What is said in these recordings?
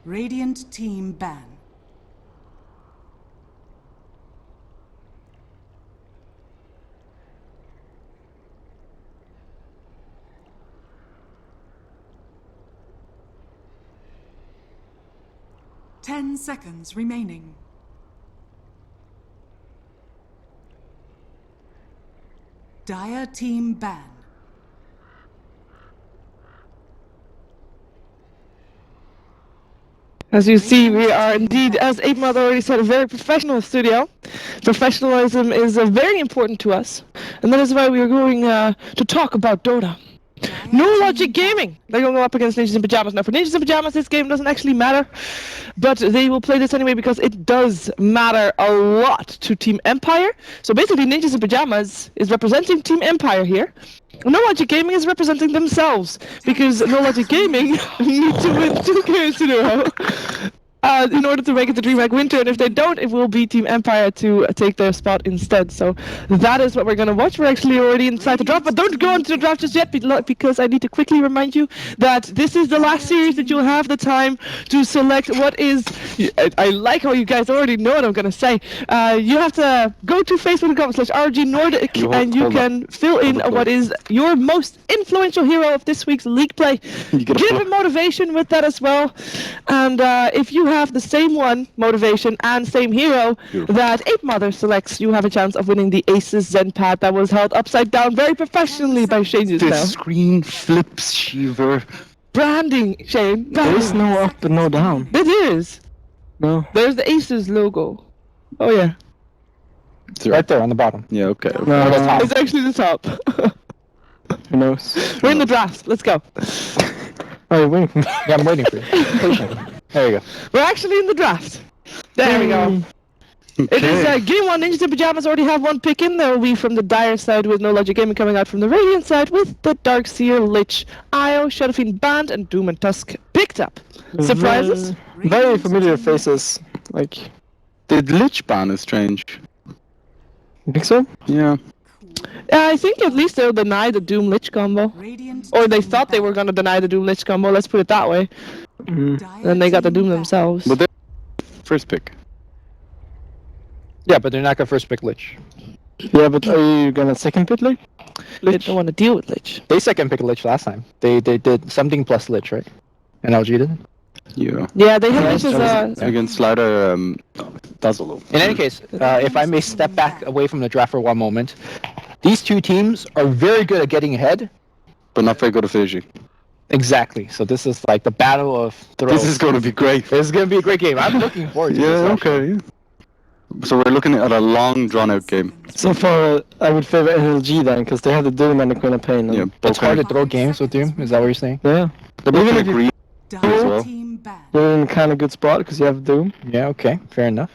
Radiant team ban. Ten seconds remaining. Dire team ban. As you see, we are indeed, as ApeMother already said, a very professional studio. Professionalism is very important to us, and that is why we are going to talk about Dota. No Logic Gaming! They're going to go up against Ninjas in Pyjamas. Now, for Ninjas in Pyjamas, this game doesn't actually matter, but they will play this anyway because it does matter a lot to Team Empire. So basically, Ninjas in Pyjamas is representing Team Empire here. No Logic Gaming is representing themselves because No Logic Gaming need to win 2 games in a row in order to make it to Dreamhack Winter, and if they don't, it will be Team Empire to take their spot instead. So that is what we're going to watch. We're actually already inside the draft, but don't go into the draft just yet because I need to quickly remind you that this is the last series that you'll have the time to select what is... I like how you guys already know what I'm going to say. You have to go to facebook.com/ROGNordic and you can fill in what is your most influential hero of this week's league play. Give him motivation with that as well. And if you have the same motivation and same hero that ApeMother selects, you have a chance of winning the ASUS ZenPad that was held upside down very professionally by Shane just now. The screen flips, Shiver. Branding, Shane. There is no up and no down. There is. No. There's the ASUS logo. Oh yeah. It's right there on the bottom. Yeah, okay. No, it's actually the top. Who knows? We're in the draft. Let's go. Oh, you're waiting for me. Yeah, I'm waiting for you. Patiently. There you go. We're actually in the draft. There we go. Okay. It is game 1. Ninjas in Pyjamas already have 1 pick in. There will be from the Dire side with No Logic Gaming coming out from the Radiant side with the Darkseer, Lich, Io, Shadowfiend banned, and Doom and Tusk picked up. Surprises? Very familiar faces. Like, The Lich ban is strange. you think so? Yeah. I think at least they'll deny the Doom Lich combo. Or they thought they were going to deny the Doom Lich combo, let's put it that way. Then they got the Doom themselves. But they're first pick. Yeah, but they're not gonna first pick Lich. Yeah, but are you gonna second pick Lich? They don't want to deal with Lich. They second picked Lich last time. They did something plus Lich, right? NLG did. Yeah. Yeah, they had Lich as Against Slider, Dazzle. In any case, if I may step back away from the draft for one moment, these two teams are very good at getting ahead, But not very good at finishing. Exactly. So this is like the battle of throws. This is going to be great. This is going to be a great game. I'm looking forward to this. Yeah, okay. So we're looking at a long, drawn-out game. So far, I would favor NLG then, because they have the Doom and the Queen of Pain. Yeah, It's hard to throw games with Doom. Is that what you're saying? Yeah. They're both Even in if you- green as well. You're in a kind of good spot, because you have Doom. Yeah. Okay. Fair enough.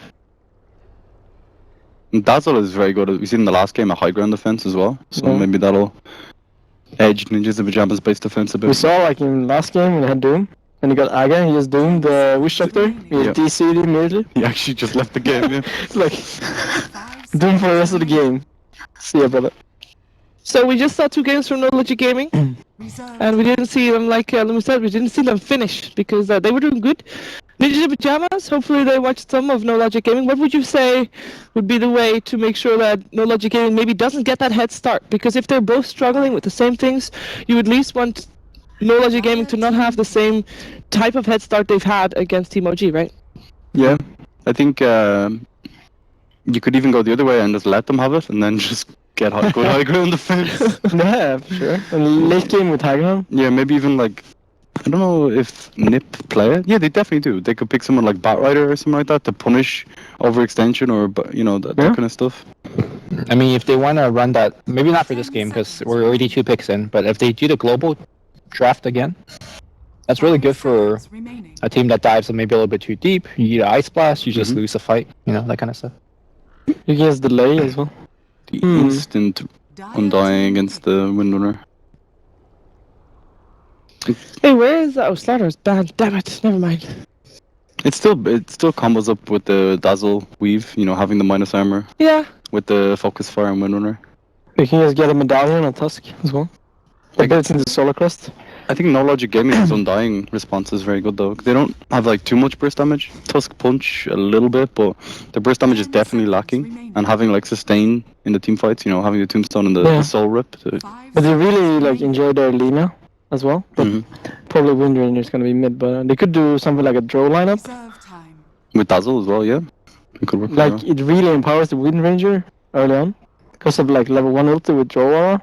And Dazzle is very good. We've seen in the last game a high ground defense as well. So Yeah. maybe that'll edge Ninjas in Pyjamas based defense a bit. We saw, like, in last game, when they had Doom, and he got Aga, he just Doom, the Wish Doctor, he Yeah. DC'd immediately. He actually just left the game, yeah. It's like, Doom for the rest of the game. See ya, brother. So we just saw 2 games from No Logic Gaming, and we didn't see them, like Lumi said, we didn't see them finish, because they were doing good. Ninjas in Pyjamas, hopefully they watched some of No Logic Gaming. What would you say would be the way to make sure that No Logic Gaming maybe doesn't get that head start? Because if they're both struggling with the same things, you at least want No Logic Gaming to not have the same type of head start they've had against Team OG, right? Yeah. I think you could even go the other way and just let them have it, and then just get good high ground defense. Yeah, for sure. And late game with Hagan. Yeah, maybe even like, I don't know if NiP play it. Yeah, they definitely do. They could pick someone like Batrider or something like that to punish overextension or, you know, that kind of stuff. I mean, if they want to run that, maybe not for this game because we're already 2 picks in. But if they do the global draft again, that's really good for a team that dives maybe a little bit too deep. You get an Ice Blast, you just lose a fight. You know, that kind of stuff. You can use delay as well. The instant undying against the Windrunner. Hey, where is that? Oh, Slaughter's banned. Damn it. Never mind. It still combos up with the Dazzle Weave, you know, having the minus armor Yeah. with the Focus Fire and Windrunner. You can just get a medallion on Tusk as well. I bet it's in the Solar Crest. I think No Logic Gaming's Undying response is very good though. They don't have like too much burst damage. Tusk Punch a little bit, but the burst damage is definitely lacking. And having like sustain in the team fights, you know, having the Tombstone and the Soul Rip. But they really like enjoy their Lina as well. But probably Wind Ranger is gonna be mid, but they could do something like a draw lineup. With Dazzle as well, yeah. It could work. Like it really empowers the Wind Ranger early on. Because of like level 1 ulti with draw aura.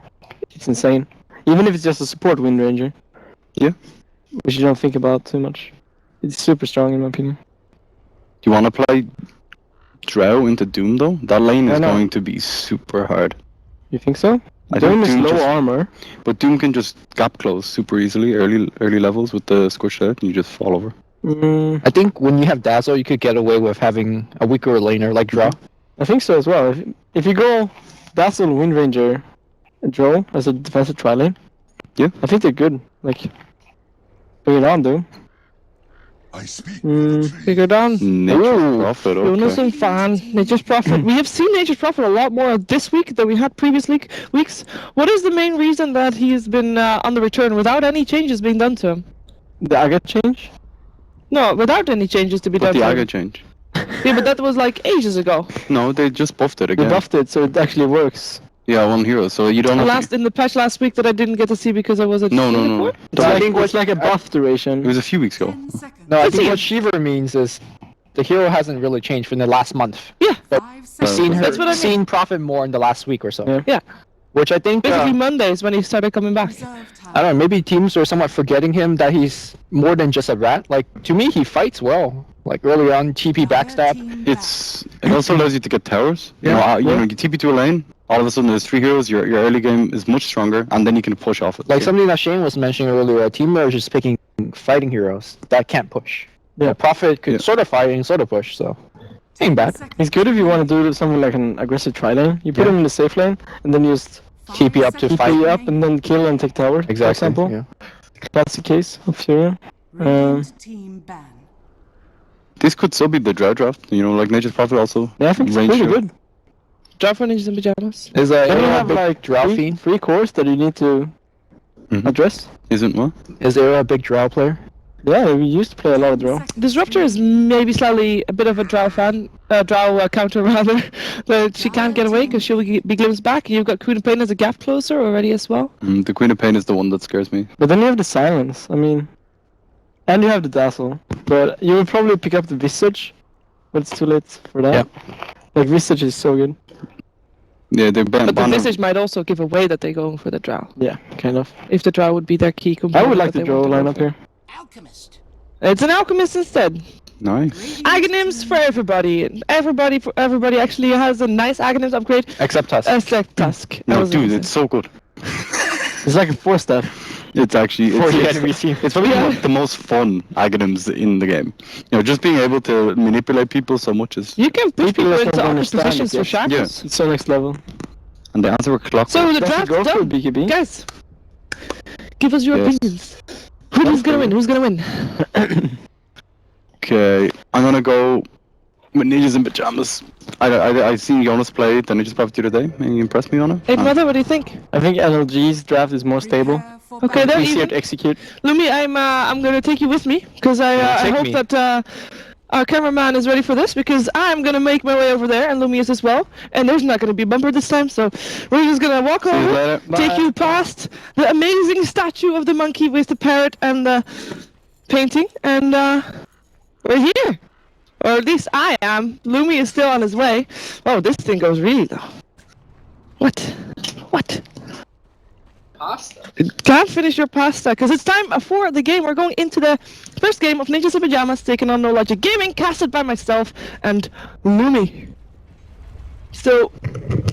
It's insane. Even if it's just a support Wind Ranger. Yeah. Which you don't think about too much. It's super strong in my opinion. You want to play Drow into Doom though? That lane is going to be super hard. You think so? I Doom think is low armor. But Doom can just gap close super easily early levels with the squish out and you just fall over. I think when you have Dazzle, you could get away with having a weaker laner like Drow. I think so as well. If you go Dazzle, Wind Ranger, Drow as a defensive tri-lane, yeah, I think they're good. Like, bring it on, dude. Figure down. Nature's Prophet, okay. Jonas and Fan, Nature's Prophet. We have seen Nature's Prophet a lot more this week than we had previous weeks. What is the main reason that he's been on the return without any changes being done to him? The Aga change? No, without any changes to be done the to him. Aga change? Yeah, but that was like ages ago. No, they just buffed it again. They buffed it, so it actually works. Yeah, 1 hero, so you don't have in the patch last week that I didn't get to see because I was at No. I think it's like a buff duration. It was a few weeks ago. No, I think what Shiver means is the hero hasn't really changed from the last month. Yeah. But we've seen her, That's what I mean. seen Prophet more in the last week or so. Yeah. Which I think Basically Mondays when he started coming back. I don't know, maybe teams are somewhat forgetting him that he's more than just a rat. Like, to me, he fights well. Like, early on, TP backstab. It also allows you to get towers. You know, you TP to a lane, all of a sudden there's 3 heroes, your early game is much stronger, and then you can push off it. Like something that Shane was mentioning earlier, a team is just picking fighting heroes that can't push. Yeah. Prophet could sort of fight and sort of push, so ain't bad. It's good if you want to do something like an aggressive tri-lane. You put him in the safe lane, and then you just TP up to fight. TP up and then kill and take tower, exactly, for example. Yeah. Classic case of Fury. This could still be the Drow draft, you know, like Nature's Prophet also. Yeah, I think it's pretty good. Drow for Ninjas and Pyjamas. Is Then you have big like Drow fiend? 3 cores that you need to address. Isn't what? Is there a big Drow player? Yeah, we used to play a lot of Drow. Disruptor is maybe slightly a bit of a Drow fan, Drow counter rather, but she can't get away because she'll be glimpsed back. You've got Queen of Pain as a gap closer already as well. The Queen of Pain is the one that scares me. But then you have the silence, I mean, and you have the Dazzle. But you will probably pick up the Visage, but it's too late for that. Yeah. Like, Visage is so good. Yeah, they ban. But the Visage might also give away that they're going for the Drow. Yeah, kind of. If the Drow would be their key component. I would like the Drow lineup here. Alchemist. It's an Alchemist instead. Nice. Aghanims for everybody. Everybody actually has a nice Aghanims upgrade. Except Tusk. Except Tusk. No, dude, it's so good. It's like a 4-step. It's actually it's probably the most fun Aghanims in the game. You know, just being able to manipulate people so much is. You can push people don't into awkward understand positions it for yet. shackles. It's so next level. And the answer were clock. So the Let's draft's go for done. BKB. Guys, give us your opinions. Who's gonna win? Who's gonna win? Okay, I'm gonna go with Ninjas in Pyjamas. I seen Jonas play the Ninjas Prophet the other day, and he impressed me on it. Hey, brother, what do you think? I think NLG's draft is more stable. Okay, there Easier you to execute. Lumi, I'm gonna take you with me because I hope that our cameraman is ready for this because I'm gonna make my way over there and Lumi is as well. And there's not gonna be a bumper this time, so we're just gonna walk over, take you past the amazing statue of the monkey with the parrot and the painting, and we're here. Or at least I am. Lumi is still on his way. Oh, this thing goes really though. What? Pasta? Can't finish your pasta, because it's time for the game. We're going into the first game of Ninjas in Pyjamas, taking on No Logic Gaming, casted by myself and Lumi. So,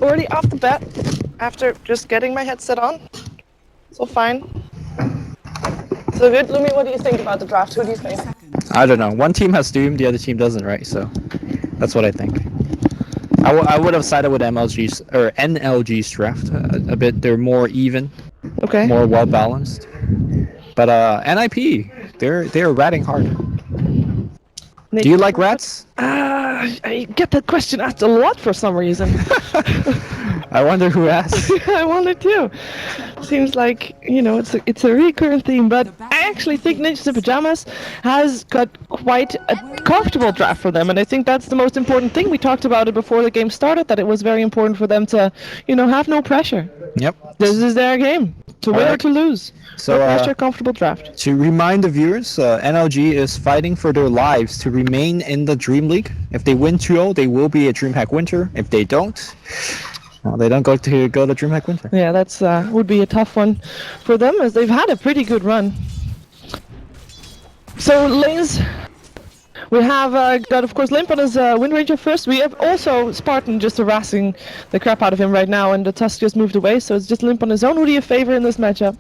already off the bat, after just getting my headset on, so fine. So good, Lumi, what do you think about the draft? Who do you think? I don't know. One team has Doom, the other team doesn't, right? So that's what I think. I would have sided with NLG's draft a bit. They're more even, more well balanced. But NiP, they're ratting hard. Do you like rats? I get that question asked a lot for some reason. I wonder who asked. I wonder too. Seems like, you know, it's a recurrent theme, but I actually think Ninjas in Pyjamas has got quite a comfortable draft for them, and I think that's the most important thing. We talked about it before the game started, that it was very important for them to, you know, have no pressure. Yep. This is their game, to win or to lose. So, no pressure, comfortable draft. To remind the viewers, NLG is fighting for their lives to remain in the Dream League. If they win 2-0, they will be a Dreamhack Winter. If they don't, well, they don't go to Dreamhack Winter. Yeah, that's would be a tough one for them, as they've had a pretty good run. So lanes, we have got, of course, Limp on his Wind Ranger first. We have also Spartan just harassing the crap out of him right now, and the Tusk just moved away, so it's just Limp on his own. Who do you favor in this matchup?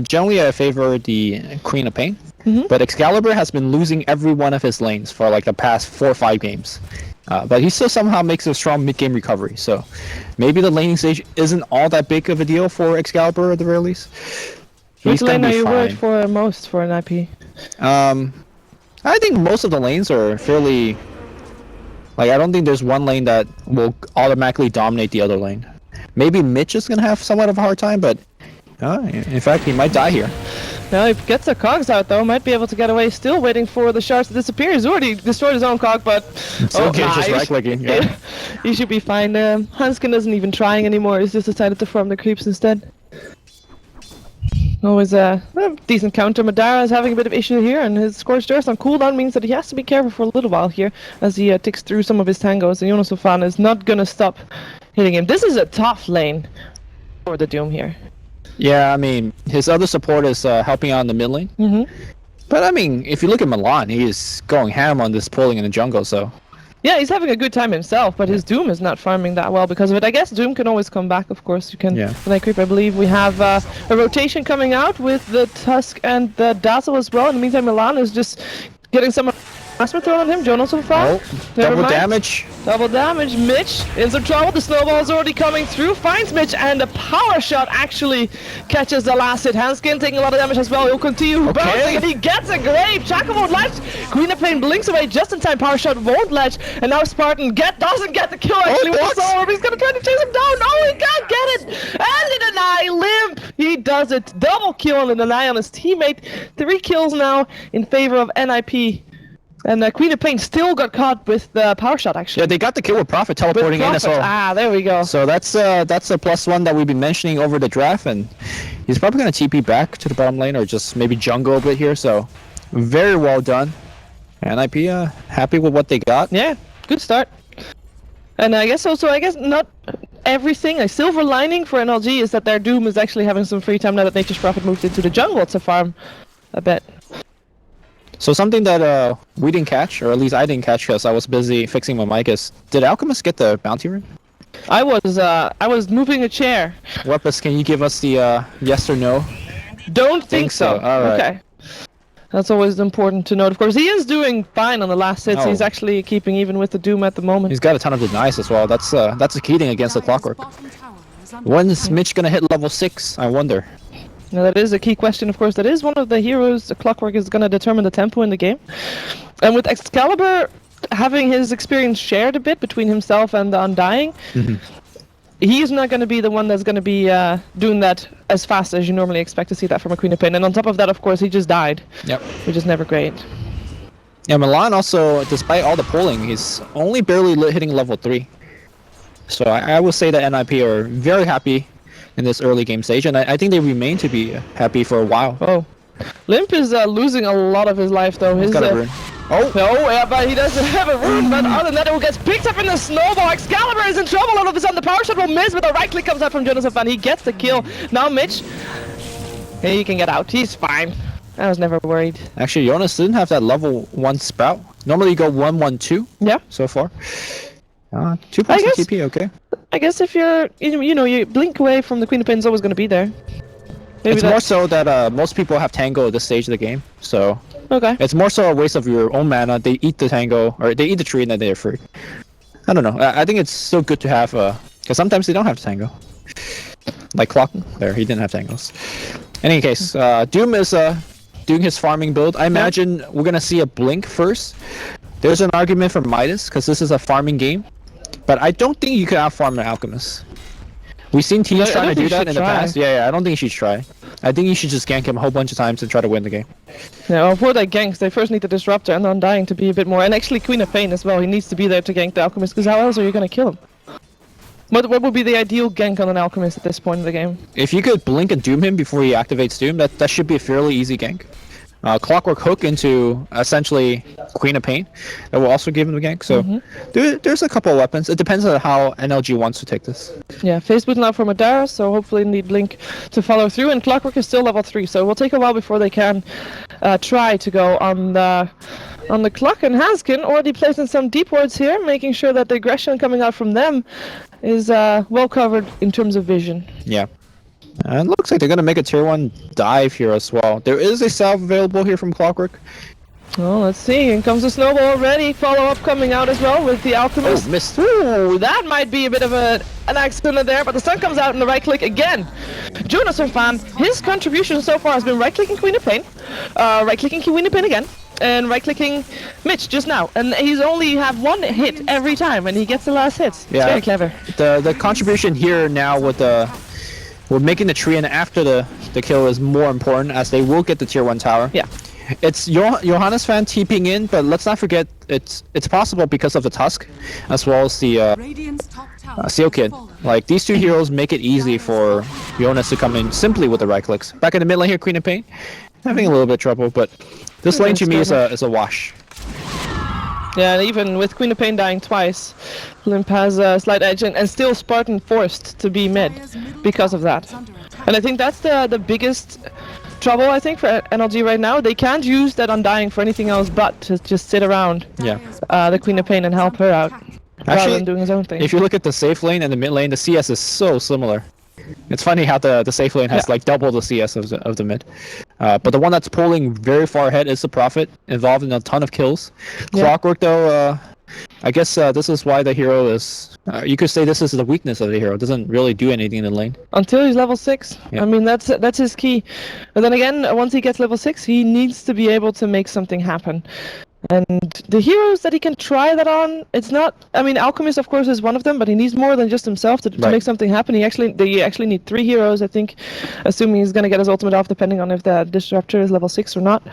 Generally, I favor the Queen of Pain, Mm-hmm. but Excalibur has been losing every one of his lanes for like the past 4 or 5 games. But he still somehow makes a strong mid-game recovery, so maybe the laning stage isn't all that big of a deal for Excalibur at the very least. Which He's gonna lane are be you worried fine. for most for an IP? I think most of the lanes are fairly... Like, I don't think there's one lane that will automatically dominate the other lane. Maybe Mitch is gonna have somewhat of a hard time, but in fact, he might die here. Now he gets the cogs out though, might be able to get away, still waiting for the shards to disappear. He's already destroyed his own cog, but... It's okay, just right-clicking, yeah. He should be fine. Hanskin isn't even trying anymore, he's just decided to farm the creeps instead. Always a decent counter. Madara is having a bit of issue here, and his Scorched Earth on cooldown means that he has to be careful for a little while here as he ticks through some of his tangos, and Jonas Sofan is not gonna stop hitting him. This is a tough lane for the Doom here. Yeah, I mean, his other support is helping out in the mid lane. Mm-hmm. But I mean, if you look at Milan, he is going ham on this pulling in the jungle, so... Yeah, he's having a good time himself, but his Doom is not farming that well because of it. I guess Doom can always come back, of course. You can. Yeah. When I creep, I believe we have a rotation coming out with the Tusk and the Dazzle as well. In the meantime, Milan is just getting some harassment thrown on him. Jonas so far. Oh, double damage. Double damage. Mitch in some trouble. The snowball's already coming through. Finds Mitch, and the power shot actually catches the last hit. Hanskin taking a lot of damage as well. He'll continue bouncing, and he gets a grave. Chaka won't ledge. Queen of Pain blinks away just in time. Power shot won't ledge, and now Spartan doesn't get the kill actually with the soul orb. He's gonna try to chase him down. No, he can't get it. And in an eye, Limp. He does it. Double kill and an eye on his teammate. 3 kills now in favor of NiP. And Queen of Pain still got caught with the power shot, actually. Yeah, they got the kill with Prophet teleporting in as well. Ah, there we go. So that's a +1 that we've been mentioning over the draft, and he's probably gonna TP back to the bottom lane or just maybe jungle a bit here. So very well done. And NiP happy with what they got. Yeah, good start. And I guess not everything. A silver lining for NLG is that their Doom is actually having some free time now that Nature's Prophet moved into the jungle to farm a bit. So something that we didn't catch, or at least I didn't catch because I was busy fixing my mic, is did Alchemist get the bounty ring? I was moving a chair. Weapus, can you give us the yes or no? Don't think so. All right. Okay. That's always important to note. Of course, he is doing fine on the last hits. Oh. He's actually keeping even with the Doom at the moment. He's got a ton of denies as well. That's a key thing against the clockwork. When is Mitch gonna hit level 6? I wonder. Now that is a key question, of course. That is one of the heroes. The Clockwork is going to determine the tempo in the game. And with Excalibur having his experience shared a bit between himself and the Undying, he's not going to be the one that's going to be doing that as fast as you normally expect to see that from a Queen of Pain. And on top of that, of course, he just died. Yep. Which is never great. Yeah, Milan also, despite all the pulling, he's only barely hitting level 3. So I will say that NiP are very happy in this early game stage, and I think they remain to be happy for a while. Oh, Limp is losing a lot of his life though. He's got a rune. Oh, yeah, but he doesn't have a rune. But other than that, it gets picked up in the snowball. Excalibur is in trouble all of a sudden. The power shot will miss, but the right click comes out from Jonas and he gets the kill. Now Mitch, he can get out. He's fine. I was never worried. Actually, Jonas didn't have that level 1 spout. Normally you go 1-1-2. Yeah. So far. 2 points of TP, okay. I guess if you're, you blink away from the Queen of Pain is always going to be there. Maybe it's more so that most people have Tango at this stage of the game, so... Okay. It's more so a waste of your own mana. They eat the Tango, or they eat the tree and then they're free. I don't know. I think it's still good to have, because sometimes they don't have Tango. Like Clock, there, he didn't have Tangos. In any case, Doom is doing his farming build. I imagine we're going to see a blink first. There's an argument for Midas, because this is a farming game. But I don't think you can out-farm an Alchemist. We've seen teams I trying to don't do think that she in the should past. try. Yeah, I don't think you should try. I think you should just gank him a whole bunch of times and try to win the game. Yeah, well, for that ganks, they first need the Disruptor and Undying to be a bit more. And actually Queen of Pain as well. He needs to be there to gank the Alchemist, because how else are you going to kill him? What would be the ideal gank on an Alchemist at this point in the game? If you could blink and doom him before he activates doom, that should be a fairly easy gank. Clockwork Hook into essentially Queen of Pain. That will also give him the gank. So there's a couple of weapons. It depends on how NLG wants to take this. Yeah, phase boot now for Madara, so hopefully need Blink to follow through. And Clockwork is still level 3, so it will take a while before they can try to go on the clock. And Haskin already placing some deep wards here, making sure that the aggression coming out from them is well covered in terms of vision. Yeah. And it looks like they're going to make a tier 1 dive here as well. There is a salve available here from Clockwork. Well, let's see. Here comes the Snowball already. Follow-up coming out as well with the Alchemist. Oh, missed. Ooh, that might be a bit of an accident there, but the stun comes out in the right-click again. Jonas fan, his contribution so far has been right-clicking Queen of Pain, right-clicking Queen of Pain again, and right-clicking Mitch just now. And he's only have one hit every time, and he gets the last hits. Yeah. It's very clever. The contribution here now with making the tree and after the kill is more important, as they will get the tier 1 tower. Yeah. It's Johannes fan TPing in, but let's not forget it's possible because of the Tusk, as well as the Radiant's top tower Seal Kid. has fallen. Like, these two heroes make it easy for Jonas to come in simply with the right clicks. Back in the mid lane here, Queen of Pain, having a little bit of trouble, but this lane to me is a wash. Yeah, and even with Queen of Pain dying twice, Limp has a slight edge, and still Spartan forced to be mid because of that. And I think that's the biggest trouble, I think, for NLG right now. They can't use that Undying for anything else but to just sit around Yeah. the Queen of Pain and help her out, rather Actually, than doing his own thing. if you look at the safe lane and the mid lane, the CS is so similar. It's funny how the safe lane has like double the CS of the mid. But the one that's pulling very far ahead is the Prophet, involved in a ton of kills. Yeah. Clockwork though, I guess this is why the hero is... you could say this is the weakness of the hero. It doesn't really do anything in the lane. Until he's level 6. Yeah. I mean, that's his key. But then again, once he gets level 6, he needs to be able to make something happen. And the heroes that he can try that on, it's not... I mean, Alchemist, of course, is one of them, but he needs more than just himself to Right. make something happen. They actually need 3 heroes, I think, assuming he's going to get his ultimate off, depending on if the Disruptor is level 6 or not.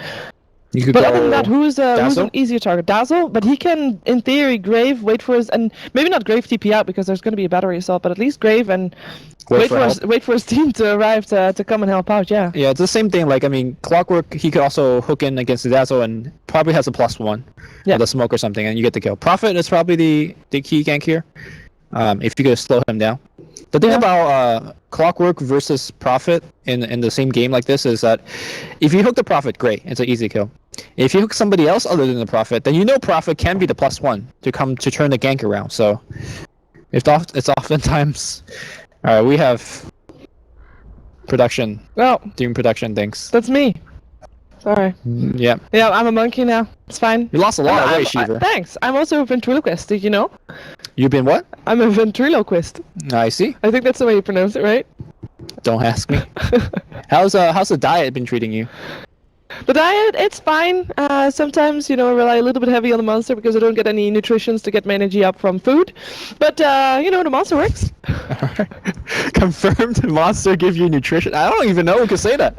You could But go other than that, who's Dazzle? an easier target? Dazzle, but he can, in theory, Grave, wait for his... And maybe not Grave TP out, because there's going to be a battery assault, but at least Grave and... Wait for his team to arrive to come and help out, yeah. Yeah, it's the same thing. Like, I mean, Clockwork, he could also hook in against the Dazzle and probably has a +1 Yeah. with a smoke or something, and you get the kill. Prophet is probably the key gank here, if you could slow him down. The thing Yeah. about Clockwork versus Prophet in the same game like this is that if you hook the Prophet, great, it's an easy kill. If you hook somebody else other than the Prophet, then you know Prophet can be the +1 to come to turn the gank around. So it's oftentimes... Alright, we have production. Well, Doing production things. that's me. Sorry. Yeah. Yeah, I'm a monkey now. It's fine. You lost a lot of weight, Shiver. Thanks. I'm also a ventriloquist, did you know? You've been what? I'm a ventriloquist. I see. I think that's the way you pronounce it, right? Don't ask me. How's the diet been treating you? The diet, it's fine. Sometimes, I rely a little bit heavy on the monster because I don't get any nutritions to get my energy up from food. But, the monster works. Confirmed the monster give you nutrition. I don't even know who could say that.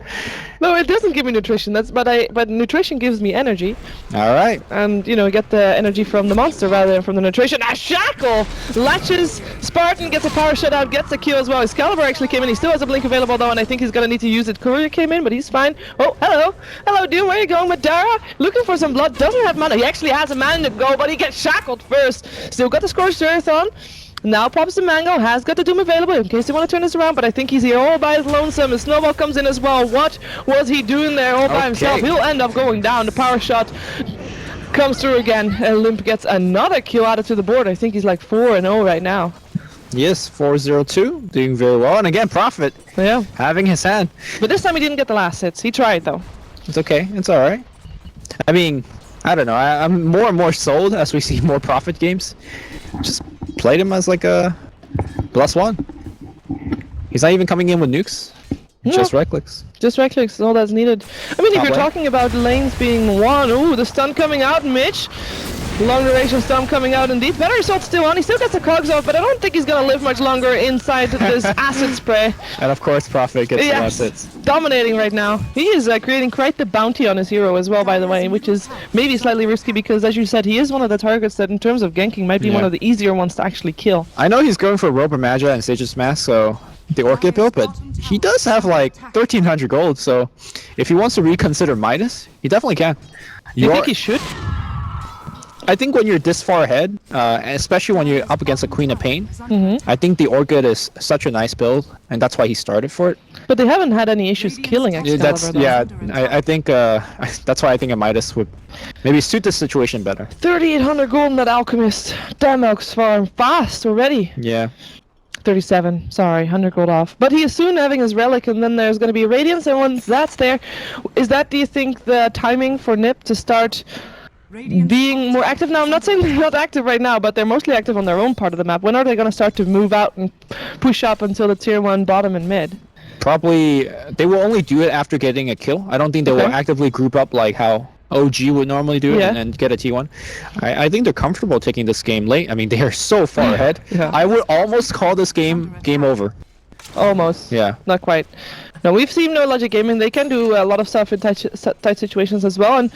No, it doesn't give me nutrition. But nutrition gives me energy. All right. And, get the energy from the monster rather than from the nutrition. Shackle latches. Spartan gets a power shutout, gets the kill as well. Excalibur actually came in. He still has a blink available though, and I think he's going to need to use it. Courier came in, but he's fine. Oh, hello. Hello, dude. Where are you going? Madara looking for some blood. Doesn't have mana. He actually has a mana to go, but he gets shackled first. Still got the Scorched Earth on. Now pops the Mango, has got the Doom available in case you want to turn this around, but I think he's here all by his lonesome, and Snowball comes in as well. What was he doing there all by himself? He'll end up going down. The power shot comes through again, and Limp gets another kill added to the board. I think he's like 4-0 right now. Yes, 402, doing very well. And again, Prophet, Yeah, having his hand. but this time he didn't get the last hits. He tried though. It's okay. It's all right. I mean, I don't know. I'm more and more sold as we see more Prophet games. Just played him as like a +1. He's not even coming in with nukes. Just right clicks. Just right clicks is all that's needed. I mean, if Top you're lane. talking about lanes being won, ooh, the stun coming out, Mitch. Long duration storm coming out indeed. Better assault still on. He still gets the cogs off, but I don't think he's gonna live much longer inside this acid spray. And of course, Prophet gets the assets. Dominating right now. He is creating quite the bounty on his hero as well, by the way, which is maybe slightly risky because, as you said, he is one of the targets that, in terms of ganking, might be one of the easier ones to actually kill. I know he's going for Roper Magi and Sage's Mask, so the Orchid build, but he does have like 1,300 gold, so if he wants to reconsider Midas, he definitely can. You think he should? I think when you're this far ahead, and especially when you're up against a Queen of Pain, I think the Orchid is such a nice build, and that's why he started for it. But they haven't had any issues killing Excalibur. I think that's why I think a Midas would maybe suit the situation better. 3,800 gold in that Alchemist. Damn, Elk's farm fast already. Yeah. 37, sorry, 100 gold off. But he is soon having his relic, and then there's going to be Radiance, and once that's there, is that, do you think, the timing for NiP to start being more active now? I'm not saying they're not active right now, but they're mostly active on their own part of the map. When are they going to start to move out and push up until the tier 1 bottom and mid? Probably, they will only do it after getting a kill. I don't think they will actively group up like how OG would normally do it and get a T1. I think they're comfortable taking this game late. I mean, they are so far ahead. I would almost call this game over. Almost. Yeah. Not quite. No, we've seen No Logic Gaming. They can do a lot of stuff in tight situations as well, and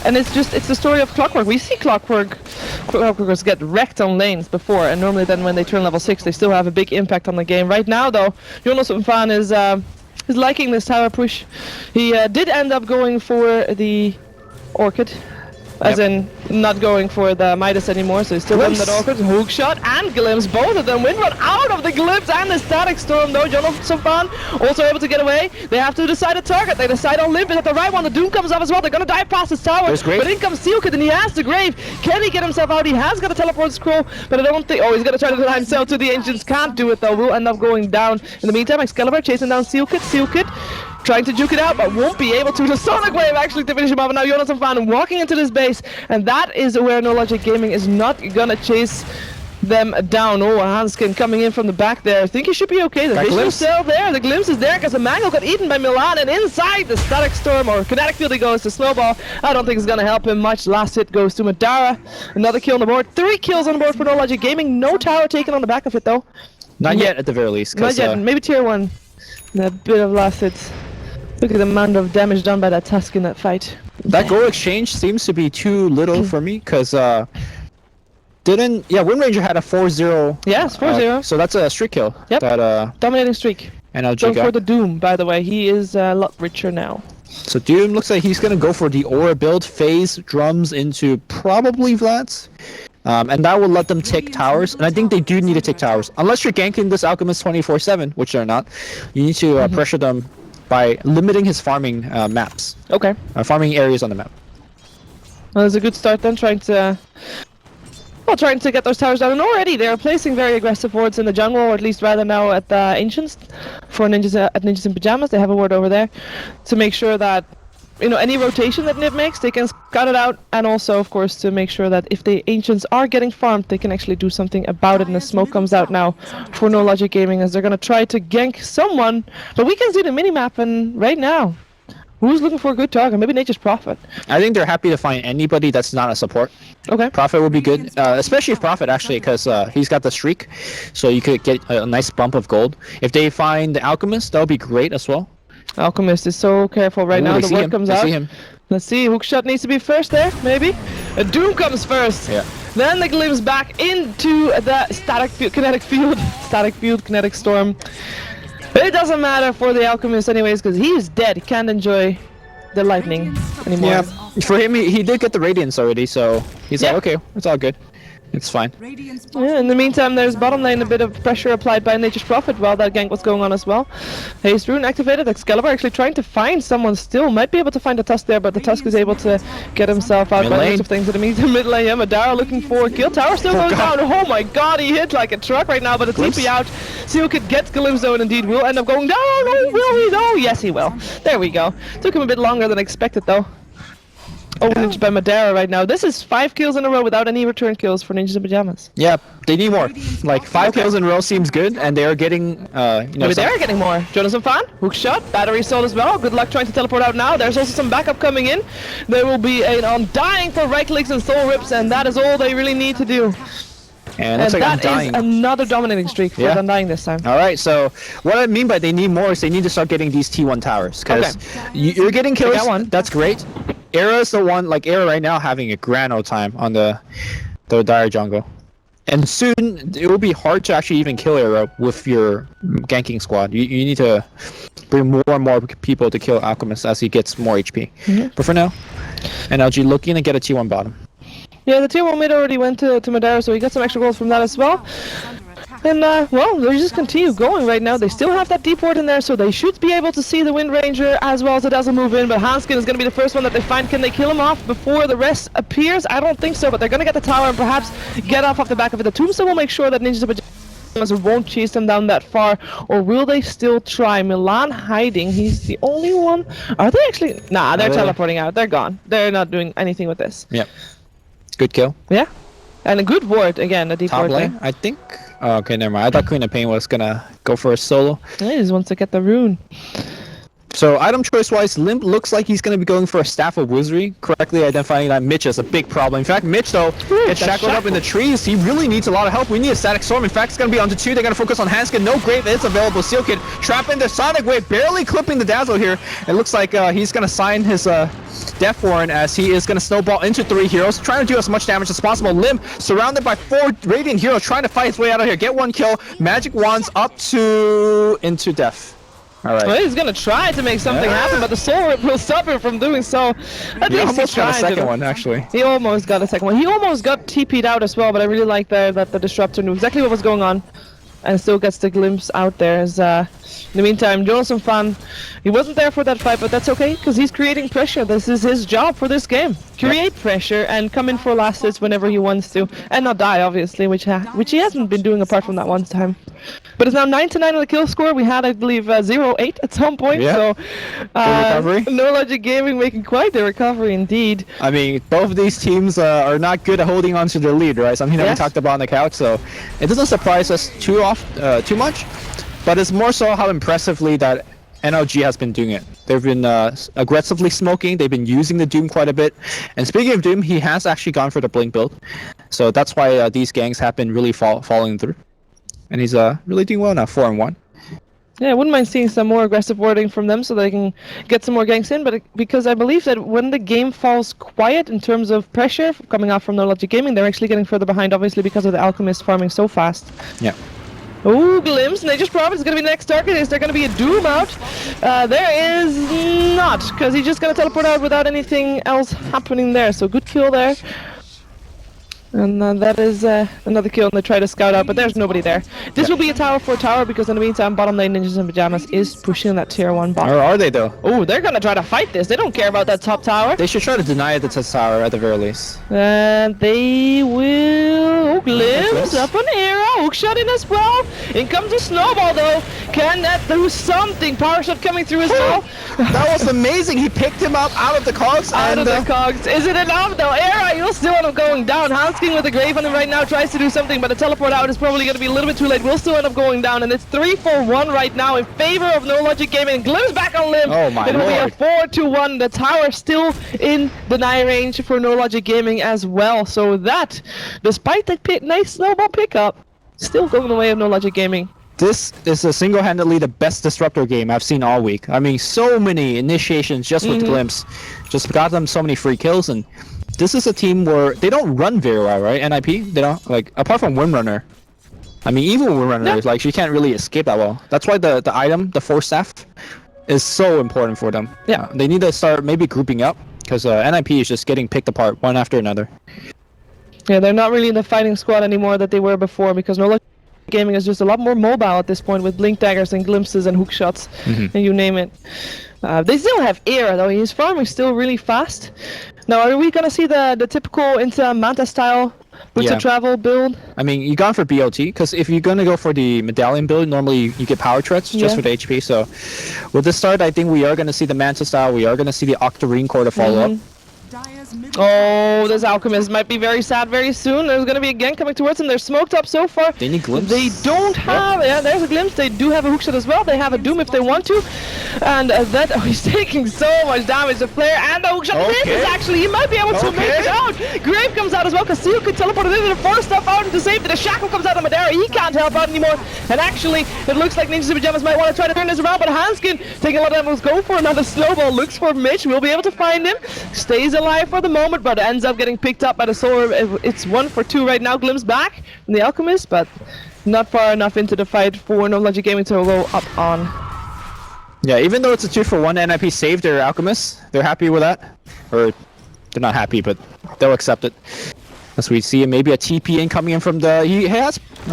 it's the story of Clockwork. We see Clockworkers get wrecked on lanes before, and normally then when they turn level 6, they still have a big impact on the game. Right now, though, Jonas Fan is liking this tower push. He did end up going for the Orchid, as in not going for the Midas anymore, so he's still in that Orchid. Hookshot and Glimpse, both of them win run out of the Glimpse and the Static Storm, though. Jonathan Fan also able to get away. They have to decide a target. They decide on Limp, is that the right one? The Doom comes up as well. They're gonna dive past his tower, but in comes Sealkit, and he has the Grave. Can he get himself out? He has got a teleport scroll, but I don't think... Oh, he's gonna try to deny himself to the Ancients. Can't do it, though. Will end up going down. In the meantime, Excalibur chasing down Sealkit. Trying to juke it out, but won't be able to. The Sonic Wave actually to finish him off. And now Jonathan Fan walking into this base, and that is where No Logic Gaming is not gonna chase them down. Oh, Hanskin coming in from the back there. I think he should be okay. The vision is still there. The Glimpse is there because the Mangle got eaten by Milan, and inside the Static Storm or Kinetic Field he goes to Snowball. I don't think it's gonna help him much. Last hit goes to Madara. Another kill on the board. 3 kills on the board for No Logic Gaming. No tower taken on the back of it though. Not yet, at the very least. Not yet. Maybe tier 1. A bit of last hits. Look at the amount of damage done by that Tusk in that fight. That goal exchange seems to be too little for me, because Wind Ranger had a 4-0. Yes, 4-0. So that's a streak kill. Yep. That dominating streak. NLG Go for the Doom, by the way. He is a lot richer now. So Doom looks like he's gonna go for the Aura build, phase drums into probably Vlad's. And that will let them take towers, and I think they do need to take towers. Unless you're ganking this Alchemist 24/7, which they're not, you need to pressure them by limiting his farming maps. Okay. Farming areas on the map. Well, there's a good start then, trying to get those towers down. And already they're placing very aggressive wards in the jungle, or at least rather now at the Ancients. For Ninjas at Ninjas in Pyjamas, they have a ward over there to make sure that, you know, any rotation that NiP makes, they can cut it out, and also, of course, to make sure that if the Ancients are getting farmed, they can actually do something about it. And the smoke comes out now for No Logic Gaming as they're going to try to gank someone. But we can see the minimap, and right now, who's looking for a good target? Maybe Nature's Prophet. I think they're happy to find anybody that's not a support. Okay. Prophet would be good, especially if Prophet actually, because he's got the streak, so you could get a nice bump of gold. If they find the Alchemist, that would be great as well. Alchemist is so careful right now. The word comes out. Let's see. Hookshot needs to be first there, maybe. A Doom comes first. Yeah. Then the Glimpse back into the Kinetic Field, Kinetic Storm. But it doesn't matter for the Alchemist anyways, because he is dead. He can't enjoy the lightning anymore. Yeah. For him, he did get the Radiance already, so he's like, okay, it's all good. It's fine. Yeah, in the meantime, there's bottom lane a bit of pressure applied by Nature's Prophet while that gank was going on as well. Haste Rune activated. Excalibur actually trying to find someone still. Might be able to find a Tusk there, but the Tusk is able to get himself out by lots of things. In the meantime, mid lane, Madara looking for a kill. Tower still goes down. Oh my god, he hit like a truck right now, but a TP out. Sealkit gets Glimpse though, and indeed will end up going down. Oh, will he though? Yes, he will. There we go. Took him a bit longer than expected though. owned by Madara right now. This is 5 kills in a row without any return kills for Ninjas in Pyjamas. Yeah, they need more. Like 5 kills in a row seems good, and they are getting, you know, Maybe they are getting more. Jonas and Fan, hook shot, battery sold as well. Good luck trying to teleport out now. There's also some backup coming in. There will be an undying for right clicks and soul rips, and that is all they really need to do. And looks like that Undying. is another dominating streak for Undying this time. All right, so what I mean by they need more is they need to start getting these T1 towers, because you're getting kills. That's great. Era's the one, like Era right now having a grand old time on the Dire jungle. And soon it will be hard to actually even kill Era with your ganking squad. You need to bring more and more people to kill Alchemist as he gets more HP. But for now, NLG looking to get a T1 bottom. Yeah, the tier 1 mid already went to Madara, so he got some extra goals from that as well. And, well, they just continue going right now. They still have that deep ward in there, so they should be able to see the Wind Ranger as well as it doesn't move in. But Hanskin is going to be the first one that they find. Can they kill him off before the rest appears? I don't think so, but they're going to get the tower and perhaps get off the back of it. The Tombstone will make sure that Ninjas of Pyjamas won't chase them down that far, or will they still try? Milan hiding, he's the only one. Are they actually? Nah, they're teleporting out. They're gone. They're not doing anything with this. Yep. Good kill. Yeah. And a good ward again, a deep Top ward lane, there. I think. Oh, okay, never mind. I thought Queen of Pain was gonna go for a solo. He just wants to get the rune. So item choice wise, Limp looks like he's going to be going for a Staff of Wizardry, correctly identifying that Mitch is a big problem. In fact, Mitch though gets shackled up in the trees. He really needs a lot of help. We need a Static Storm. In fact, it's going to be onto 2. They're going to focus on Hanskin. No Grave is available. Seal Kid trap into Sonic Wave, barely clipping the Dazzle here. It looks like he's going to sign his Death Warrant as he is going to snowball into 3 heroes, trying to do as much damage as possible. Limp surrounded by 4 Radiant heroes, trying to fight his way out of here. Get 1 kill. Magic Wands up to into death. All right. Well, he's gonna try to make something happen, but the Soul Rip will stop him from doing so. He almost got a second one, actually. He almost got a second one. He almost got TP'd out as well, but I really like that the Disruptor knew exactly what was going on, and still gets the glimpse out there. As in the meantime, Jonas and Fan, he wasn't there for that fight, but that's okay, because he's creating pressure. This is his job for this game. Create pressure and come in for last hits whenever he wants to, and not die, obviously, which he hasn't been doing apart from that one time. But it's now 9-9 on the kill score. We had, I believe, 0-8 at some point. So, No Logic Gaming making quite the recovery indeed. I mean, both of these teams are not good at holding on to their lead, right? Something that we talked about on the couch. So it doesn't surprise us too much, but it's more so how impressively that NLG has been doing it. They've been aggressively smoking. They've been using the Doom quite a bit. And speaking of Doom, he has actually gone for the Blink build. So that's why these gangs have been really following through. And he's really doing well now, 4-1. Yeah, I wouldn't mind seeing some more aggressive wording from them so they can get some more ganks in, but because I believe that when the game falls quiet in terms of pressure coming out from No Logic Gaming, they're actually getting further behind, obviously, because of the Alchemist farming so fast. Yeah. Ooh, Glimpse, Nature's Prophet is going to be the next target. Is there going to be a Doom out? There is not, because he's just going to teleport out without anything else happening there, so good kill there. And that is another kill, and they try to scout out, but there's nobody there. This will be a tower for a tower, because in the meantime, bottom lane Ninjas in Pyjamas is pushing that tier 1 bot. Or are they, though? Oh, they're gonna try to fight this. They don't care about that top tower. They should try to deny it the top tower at the very least. And they will... Glimpse up an era, hookshot in as well. In comes a snowball, though. Can that do something? Power shot coming through as well. That was amazing. He picked him up out of the cogs. Out of the cogs. Is it enough, though? Era, you'll still end up going down. Hanskin with the Grave on him right now tries to do something, but the teleport out is probably going to be a little bit too late. We'll still end up going down, and it's 3-4-1 right now in favor of No Logic Gaming. Glimpse back on Limp. Oh my It'll lord. be a 4-1. The tower still in deny range for No Logic Gaming as well. So that, despite the nice snowball pickup, still going the way of No Logic Gaming. This is single-handedly the best Disruptor game I've seen all week. I mean, so many initiations just with Glimpse. Just got them so many free kills, and this is a team where they don't run very well, right? NiP, they don't, like, apart from Windrunner. I mean, even Windrunner, like, she can't really escape that well. That's why the item, the Force Staff, is so important for them. Yeah, they need to start maybe grouping up, because NiP is just getting picked apart one after another. Yeah, they're not really in the fighting squad anymore that they were before, because No Logic Gaming is just a lot more mobile at this point with blink daggers and glimpses and hook shots, and you name it. They still have Era, though. His farming still really fast. Now, are we gonna see the typical into Manta style boots of travel build? I mean, you gone for BOT, because if you're gonna go for the medallion build, normally you get power treads just for the HP. So with this start, I think we are gonna see the Manta style. We are gonna see the Octarine core to follow up. Oh, this Alchemist might be very sad very soon. There's going to be a gang coming towards them. They're smoked up so far. They need glimpse. They don't have... Yeah, there's a glimpse. They do have a hookshot as well. They have a Doom if they want to. And that... Oh, he's taking so much damage. The player and the hookshot misses, actually. He might be able to make it out. Grave comes out as well. Castillo could teleport it in and force stuff out into safety. The Shackle comes out of Madera. He can't help out anymore. And actually, it looks like Ninjas in Pyjamas might want to try to turn this around, but Hanskin taking a lot of damage. Go for another snowball. Looks for Mitch. We'll be able to find him. Stays alive for the moment, but ends up getting picked up by the Solar. It's 1 for 2 right now. Glimpse back from the Alchemist, but not far enough into the fight for NLG Gaming to go up on. Yeah, even though it's a 2 for 1, NiP saved their Alchemist. They're happy with that. Or, they're not happy, but they'll accept it. As we see maybe a TP in coming in from the... He has... he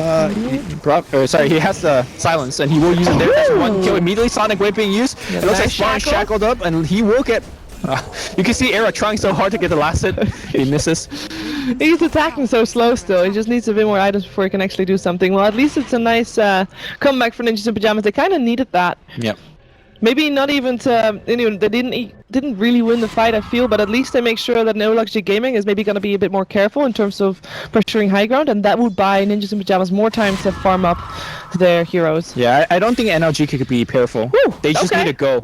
has the silence, and he will use it there. That's one kill immediately. Sonic Wave being used. Yeah, it looks like Spawn's shackled up, and he will get... you can see Era trying so hard to get the last hit. He misses. He's attacking so slow still. He just needs a bit more items before he can actually do something. Well, at least it's a nice comeback for Ninjas in Pyjamas. They kind of needed that. Yep. Maybe not even to... Anyway, they didn't really win the fight, I feel, but at least they make sure that NLG Gaming is maybe going to be a bit more careful in terms of pressuring high ground, and that would buy Ninjas in Pyjamas more time to farm up their heroes. Yeah, I don't think NLG could be careful. Woo, they just need to go.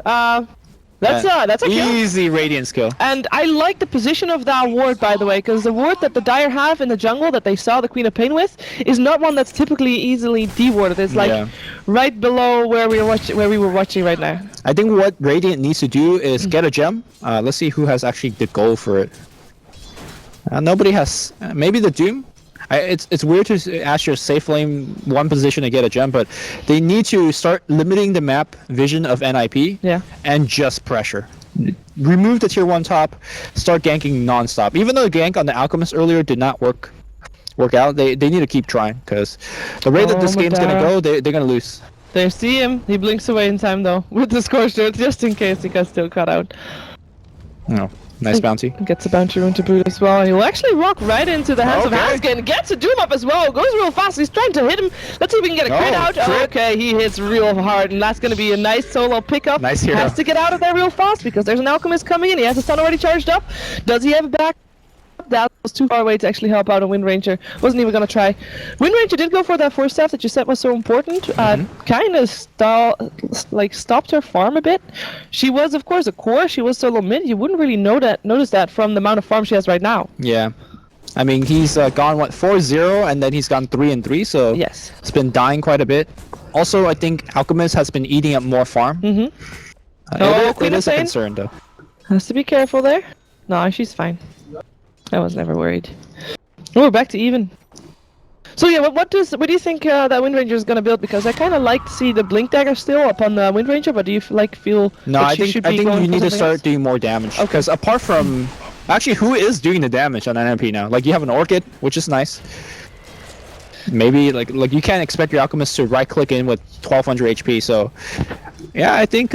That's a kill. Easy Radiance kill. And I like the position of that ward, by the way, because the ward that the Dire have in the jungle that they saw the Queen of Pain with is not one that's typically easily dewarded. It's like right below where we were watching right now. I think what Radiant needs to do is get a gem. Let's see who has actually the goal for it. Nobody has. Maybe the Doom. It's weird to ask your safe lane one position to get a gem, but they need to start limiting the map vision of NiP and just pressure. Remove the tier 1 top, start ganking non-stop. Even though the gank on the Alchemist earlier did not work out, they need to keep trying, because the way that this game's gonna go, they're gonna lose. They see him. He blinks away in time though with the Scorcher, just in case he got still cut out. No. Nice bounty. Gets a bounty rune to boot as well. He'll actually walk right into the hands of Hanskin. Gets a Doom up as well. Goes real fast. He's trying to hit him. Let's see if we can get a crit out. Okay, he hits real hard, and that's going to be a nice solo pickup. Nice hero. Has to get out of there real fast because there's an Alchemist coming in. He has a stun already charged up. Does he have a back? That was too far away to actually help out a Wind Ranger. Wasn't even going to try. Wind Ranger did go for that 4 staff that you said was so important. Kind of stopped her farm a bit. She was, of course, a core. She was solo mid. You wouldn't really notice that from the amount of farm she has right now. Yeah. I mean, he's gone, 4-0, and then he's gone 3-3, so yes, it's been dying quite a bit. Also, I think Alchemist has been eating up more farm. Queen it is of a Pain concern, though. Has to be careful there. No, she's fine. I was never worried. Oh, we're back to even. So yeah, what do you think that Wind Ranger is gonna build? Because I kind of like to see the Blink Dagger still up on the Wind Ranger, but do you feel? No, I think you need to start doing more damage. Because apart from, actually, who is doing the damage on NiP now? Like you have an Orchid, which is nice. Maybe like you can't expect your Alchemist to right click in with 1200 HP. So yeah, I think.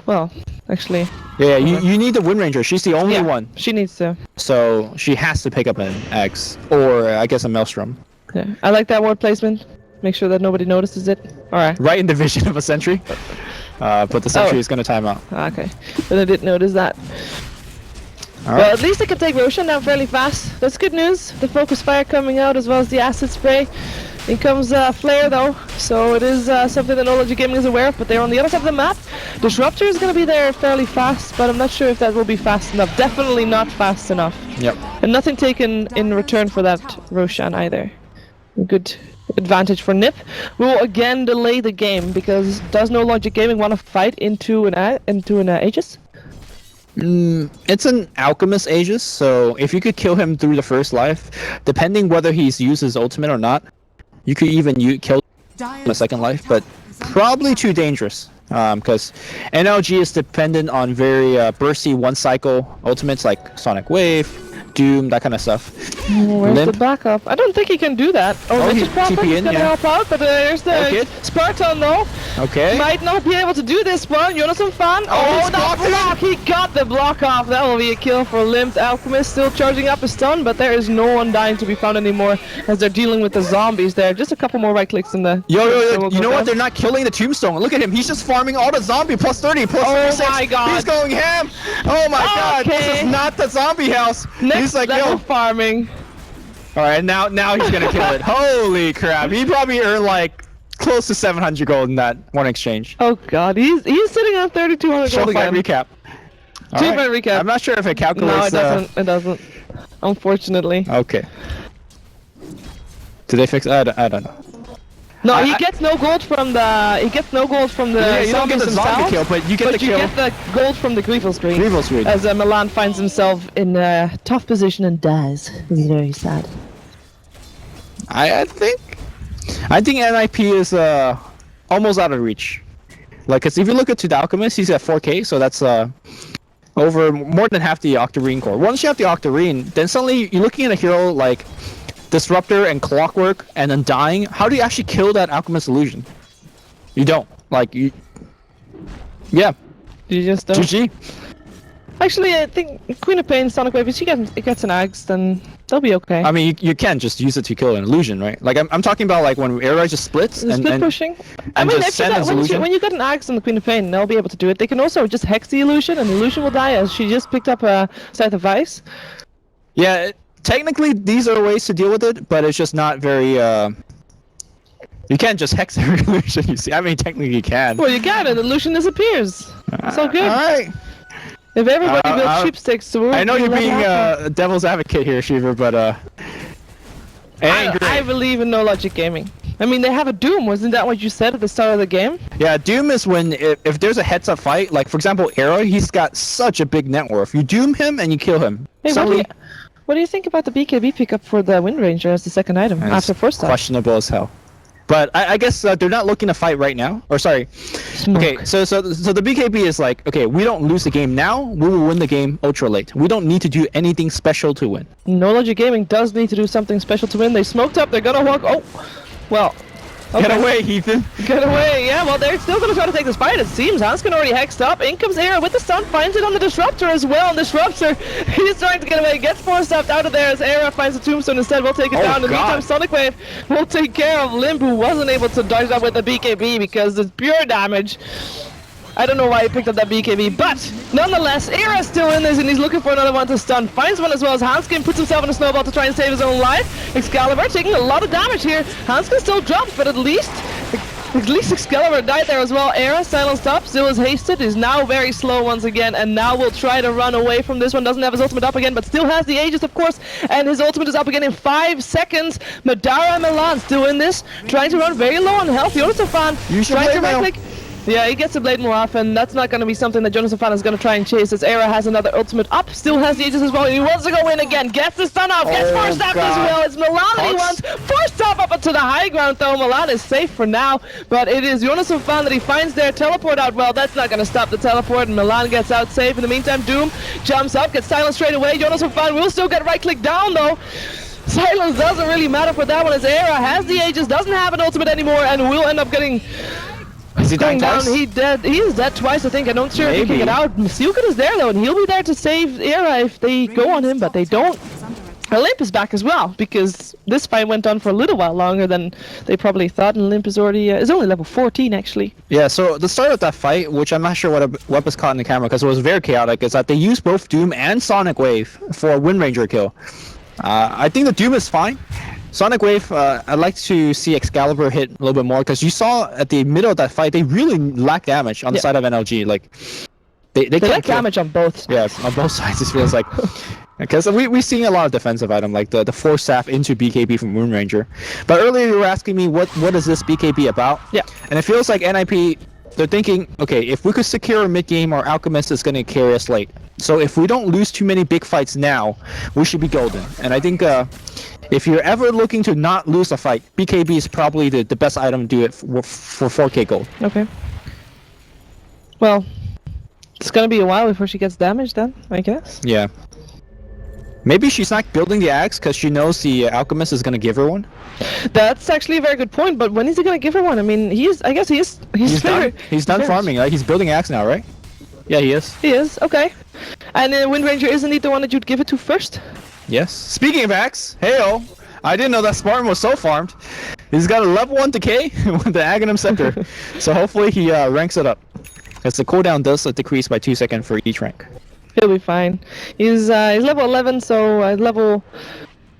Well, actually. Yeah, you need the Wind Ranger. She's the only one. She needs to. So she has to pick up an X, or I guess a Maelstrom. Yeah, I like that ward placement. Make sure that nobody notices it. Alright. Right in the vision of a sentry. But the sentry is going to time out. Okay, but I didn't notice that. All well, at least I can take Roshan down fairly fast. That's good news. The focus fire coming out as well as the acid spray. In comes Flare though, so it is something that NLG Gaming is aware of, but they're on the other side of the map. Disruptor is going to be there fairly fast, but I'm not sure if that will be fast enough. Definitely not fast enough. Yep. And nothing taken in return for that Roshan either. Good advantage for NiP. We will again delay the game because does NLG Gaming want to fight into an Aegis? It's an Alchemist Aegis, so if you could kill him through the first life, depending whether he's used his ultimate or not, you could even kill him a second life, but probably too dangerous. Because NLG is dependent on very bursty one cycle ultimates like Sonic Wave, Doom, that kind of stuff. Where's Limp. the backup? I don't think he can do that. Oh, Oh, they he's just pop TP in. He's in, gonna yeah. help out, but there's the Okay. Spartan though. Okay. Might not be able to do this one. Jonathan Fan. Oh, he's that blocked it. block! He got the block off. That will be a kill for Limp. Alchemist still charging up a stun, but there is no one dying to be found anymore as they're dealing with the zombies there. Just a couple more right clicks in the. Yo, we'll you go know what? down. They're not killing the tombstone. Look at him. He's just farming all the zombie plus 30, plus Oh 36. my God. He's going ham. Oh my God. This Okay. is not the zombie house. Next He's like, level yo. farming. All right, now he's gonna kill it. Holy crap! He probably earned like close to 700 gold in that one exchange. Oh God, he's sitting on 3,200 Show gold the guy again. recap. All 2-minute recap. I'm not sure if it No, calculates. it doesn't. It doesn't. Unfortunately. Okay. Did they fix? I don't know. No, I- he gets no gold from the. He gets no gold from the. Yeah, you don't get the zombies zombie themselves, kill, but you get the you kill. get the gold from the Grievous screen. Grievous screen. As Milan finds himself in a tough position and dies. He's very sad. I think NiP is almost out of reach. Like, 'cause if you look at the Alchemist, he's at 4K, so that's over more than half the Octarine core. Once you have the Octarine, then suddenly you're looking at a hero like Disruptor and Clockwork, and then dying. How do you actually kill that Alchemist illusion? You don't. Like you. Yeah. You just don't. GG. Actually, I think Queen of Pain, Sonic Wave, if she gets an axe, then they'll be okay. I mean, you can just use it to kill an illusion, right? Like I'm talking about like when Aireye just splits The split pushing. I mean, just if you send got, his when illusion. you get an axe on the Queen of Pain, they'll be able to do it. They can also just hex the illusion, and the illusion will die as she just picked up a Scythe of Ice. Yeah, technically these are ways to deal with it, but it's just not very. You can't just hex every illusion you see. I mean, technically you can. Well, you can, and the illusion disappears. It's all good. All right. If everybody builds cheap sticks to work, I know you're let it being happen. a devil's advocate here, Shiver, but I believe in no logic gaming. I mean, they have a Doom. Wasn't that what you said at the start of the game? yeah, Doom is when if there's a heads-up fight, like for example, Arrow, he's got such a big net worth. You Doom him and you kill him. Hey, Suddenly- what do you think about the BKB pickup for the Wind Ranger as the second item It's after first time? questionable as hell. But I guess they're not looking to fight right now. Or sorry. Smoke. Okay, so the BKB is like, okay, we don't lose the game now. We will win the game ultra late. We don't need to do anything special to win. No Logic Gaming does need to do something special to win. They smoked up. They're gonna walk. Oh, well. Get okay. away, Ethan. Get away. Yeah, well, they're still gonna try to take this fight. It seems Hanskin already hexed up. In comes Air with the stun. Finds it on the Disruptor as well. And Disruptor, he's trying to get away. Gets forced out of there as Air finds the Tombstone instead. We'll take it down. In the meantime, Sonic Wave will take care of Limp, who wasn't able to dodge that with the BKB because it's pure damage. I don't know why he picked up that BKB, but nonetheless, Era's still in this and he's looking for another one to stun. Finds one as well as Hanskin puts himself in a snowball to try and save his own life. Excalibur taking a lot of damage here. Hanskin still drops, but at least Excalibur died there as well. Era silenced up, still is hasted, is now very slow once again, and now will try to run away from this one. Doesn't have his ultimate up again, but still has the Aegis, of course, and his ultimate is up again in 5 seconds. Madara and Milan still in this, trying to run very low on health. Jonathan Fan trying to right-click. Yeah, he gets the blade more often. That's not going to be something that Jonathan Fan is going to try and chase, as Era has another ultimate up, still has the Aegis as well. He wants to go in again, gets the stun off, gets forced up as well. It's Milan that he wants. Forced up into the high ground though. Milan is safe for now, but it is Jonathan Fan that he finds there. Teleport out, well, that's not going to stop the teleport, and Milan gets out safe. In the meantime, Doom jumps up, gets silenced straight away. Jonathan Fan will still get right-click down though. Silence doesn't really matter for that one, as Era has the Aegis, doesn't have an ultimate anymore, and will end up getting... Is he going dying down? twice? He is dead twice, I think. I'm not sure if he can get out. Sukin is there though, and he'll be there to save Era if they go on him, but they don't. Limp is back as well, because this fight went on for a little while longer than they probably thought, and Limp is already is only level 14 actually. Yeah, so the start of that fight, which I'm not sure what was caught in the camera because it was very chaotic, is that they used both Doom and Sonic Wave for a Wind Ranger kill. I think the Doom is fine. Sonic Wave, I'd like to see Excalibur hit a little bit more, because you saw at the middle of that fight, they really lack damage on the side of NLG. Like, they They can't lack kill. damage on both. Yeah, on both sides it feels like. Because we're seeing a lot of defensive item, like the Force Staff into BKB from Moon Ranger. But earlier you were asking me what is this BKB about? Yeah. And it feels like NiP, they're thinking, okay, if we could secure a mid-game, our Alchemist is going to carry us late. So if we don't lose too many big fights now, we should be golden. And I think if you're ever looking to not lose a fight, BKB is probably the best item to do it for 4k gold. Okay. Well, it's gonna be a while before she gets damaged then, I guess. Yeah. Maybe she's not building the axe because she knows the alchemist is gonna give her one. That's actually a very good point. But when is he gonna give her one? I mean, I guess he's done. He's done farming. Like he's building axe now, right? Yeah, he is. He is. Okay. And Wind Ranger, isn't he the one that you'd give it to first? Yes. Speaking of axe, heyo! I didn't know that Spartan was so farmed. He's got a level 1 decay with the Aghanim Scepter. So hopefully he ranks it up. Because the cooldown does decrease by 2 seconds for each rank. He'll be fine. He's level 11, so level...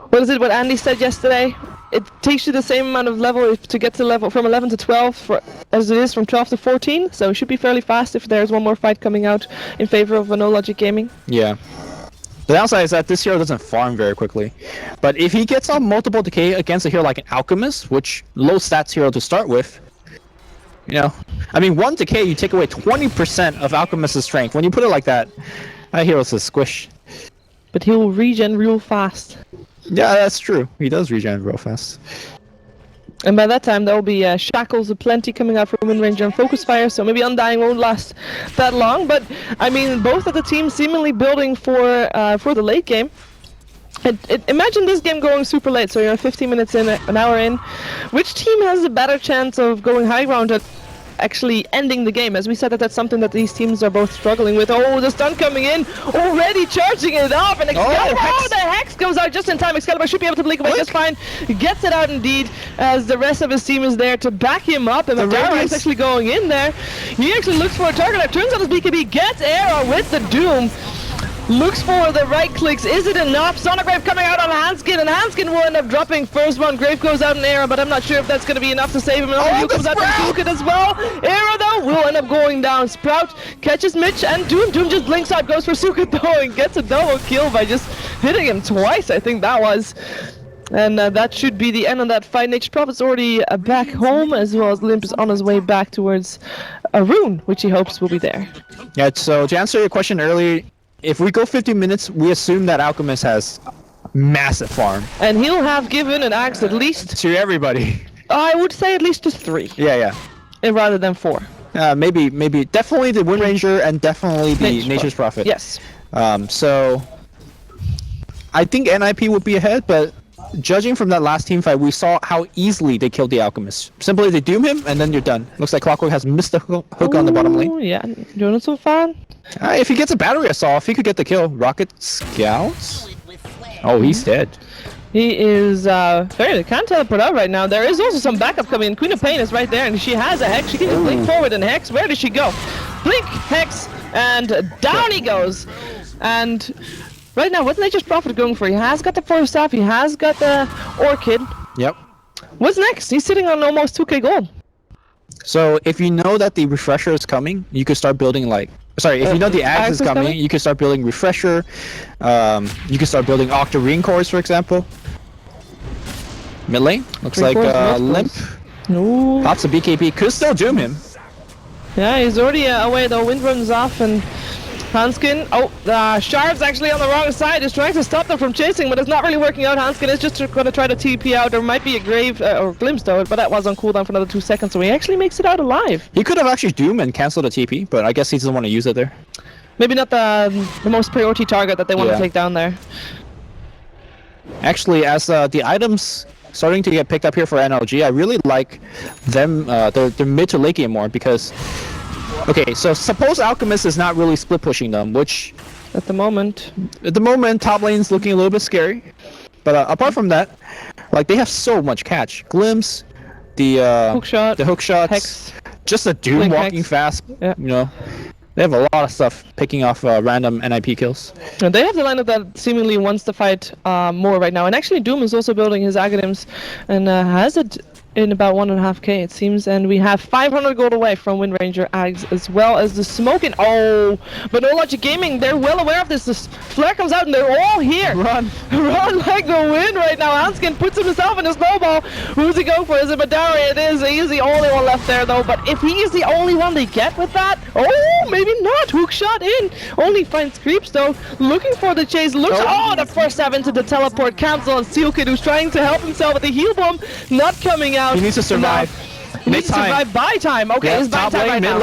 What is it, what Andy said yesterday? It takes you the same amount of level to get to level from 11 to 12 as it is from 12 to 14. So it should be fairly fast if there's one more fight coming out in favor of No Logic Gaming. Yeah. The downside is that this hero doesn't farm very quickly. But if he gets on multiple decay against a hero like an Alchemist, which low stats hero to start with, you know, I mean 1 decay you take away 20% of Alchemist's strength. When you put it like that, that hero's a squish. But he'll regen real fast. Yeah, that's true. He does regen real fast. And by that time, there will be shackles aplenty coming out from Wind Ranger and Focus Fire, so maybe Undying won't last that long. But I mean, both of the teams seemingly building for the late game. Imagine this game going super late, so you're 15 minutes in, an hour in. Which team has a better chance of going high ground at actually ending the game? As we said, that's something that these teams are both struggling with. Oh, the stun coming in, already charging it off, and Excalibur, the Hex goes out just in time. Excalibur should be able to blink away just fine. He gets it out indeed, as the rest of his team is there to back him up, and Madara is actually going in there. He actually looks for a target. It turns out his BKB gets Arrow with the Doom. Looks for the right clicks. Is it enough? Sonograve coming out on Hanskin, and Hanskin will end up dropping first one. Grave goes out in Era, but I'm not sure if that's going to be enough to save him. Another comes out from Toolkit as well. Era, though, will end up going down. Sprout catches Mitch, and Doom just blinks out, goes for Sukit, though, and gets a double kill by just hitting him twice, I think that was. And that should be the end of that fight. Nature's Prophet's already back home, as well as Limp is on his way back towards Rune, which he hopes will be there. Yeah, so to answer your question earlier, if we go 50 minutes, we assume that Alchemist has massive farm. And he'll have given an axe at least... to everybody. I would say at least to 3. Yeah. Rather than 4. Maybe, definitely the Wind Ranger and definitely the Nature's Prophet. Yes. So, I think NiP would be ahead, but judging from that last team fight, we saw how easily they killed the Alchemist. Simply they doom him, and then you're done. Looks like Clockwork has missed the hook on the bottom lane. Yeah, doing it so far. If he gets a battery assault, if he could get the kill. Rocket Scouts? Oh, he's dead. He is, they can't teleport out right now. There is also some backup coming in. Queen of Pain is right there, and she has a Hex. She can just blink forward and Hex. Where does she go? Blink, Hex, and down he goes. And right now, what's Nature's Prophet going for? He has got the Force Staff, he has got the Orchid. Yep. What's next? He's sitting on almost 2k gold. So, if you know that the Refresher is coming, you could start building like... Sorry, if you know the Axe is coming, you can start building Refresher. You can start building Octarine cores, for example. Mid lane, looks like Limp. No. Pops a BKB, could still doom him. Yeah, he's already away though. Wind runs off, and Hanskin. Shard's actually on the wrong side. Is trying to stop them from chasing, but it's not really working out. Hanskin is just going to try to TP out. There might be a Grave or Glimpse though, but that was on cooldown for another 2 seconds, so he actually makes it out alive. He could have actually doomed and canceled a TP, but I guess he doesn't want to use it there. Maybe not the most priority target that they want to take down there. Actually, as the items starting to get picked up here for NLG, I really like them, their mid to late game more, because okay, so suppose Alchemist is not really split pushing them, which at the moment top lane's looking a little bit scary. But apart from that, like they have so much catch. Glimpse, the hook shots, Hex, just a Doom walking fast. Yeah. You know, they have a lot of stuff picking off random NiP kills. And they have the lineup that seemingly wants to fight more right now. And actually, Doom is also building his Aghanims and has it in about 1.5k it seems, and we have 500 gold away from Wind Ranger Ags, as well as the smoking. Oh, but No Logic Gaming, they're well aware of this. The flare comes out and they're all here. Run like the wind right now. Hanskin puts himself in a snowball. Who's he going for? Is it Madara? It is. He's the only one left there though, but if he is the only one they get with that, oh, maybe not. Hook shot in. Only finds Creeps though, looking for the chase. Looks, the first stab into the teleport cancel, and Sealkid, who's trying to help himself with the heal bomb, not coming out. He needs to survive. He needs to survive by time. Okay, his by time right now.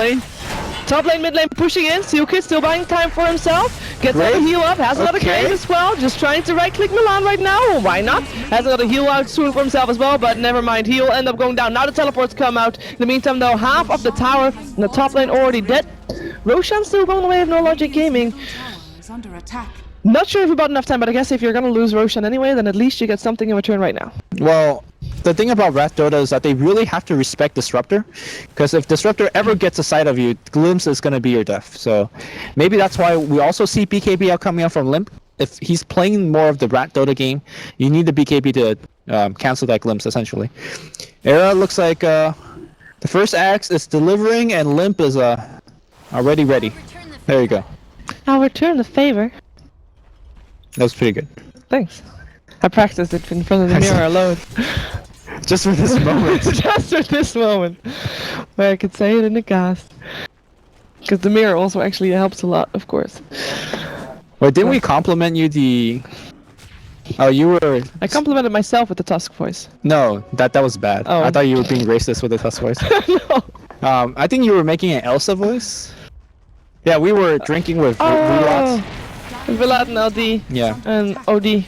Top lane, mid lane pushing in. Sealkid still buying time for himself. Gets another heal up, has another grave as well. Just trying to right click Milan right now. Well, why not? Has another heal out soon for himself as well, but never mind. He'll end up going down. Now the teleports come out. In the meantime though, half of the tower in the top lane already dead. Roshan still going away of No Logic Gaming. Tower is under attack. Not sure if we bought enough time, but I guess if you're gonna lose Roshan anyway, then at least you get something in return right now. Well, the thing about Rat Dota is that they really have to respect Disruptor, because if Disruptor ever gets a sight of you, Glimpse is going to be your death. So maybe that's why we also see BKB out coming out from Limp. If he's playing more of the Rat Dota game, you need the BKB to cancel that Glimpse, essentially. Era looks like the first axe is delivering, and Limp is already ready. There you go. I'll return the favor. That was pretty good. Thanks. I practiced it in front of the mirror alone. Just for this moment. Just for this moment. Where I could say it in the cast. Because the mirror also actually helps a lot, of course. Wait, didn't we compliment you the... Oh, you were... I complimented myself with the Tusk voice. No, that was bad. Oh. I thought you were being racist with the Tusk voice. No. I think you were making an Elsa voice. Yeah, we were drinking with Vlad. Vlad and LD. Yeah. And OD.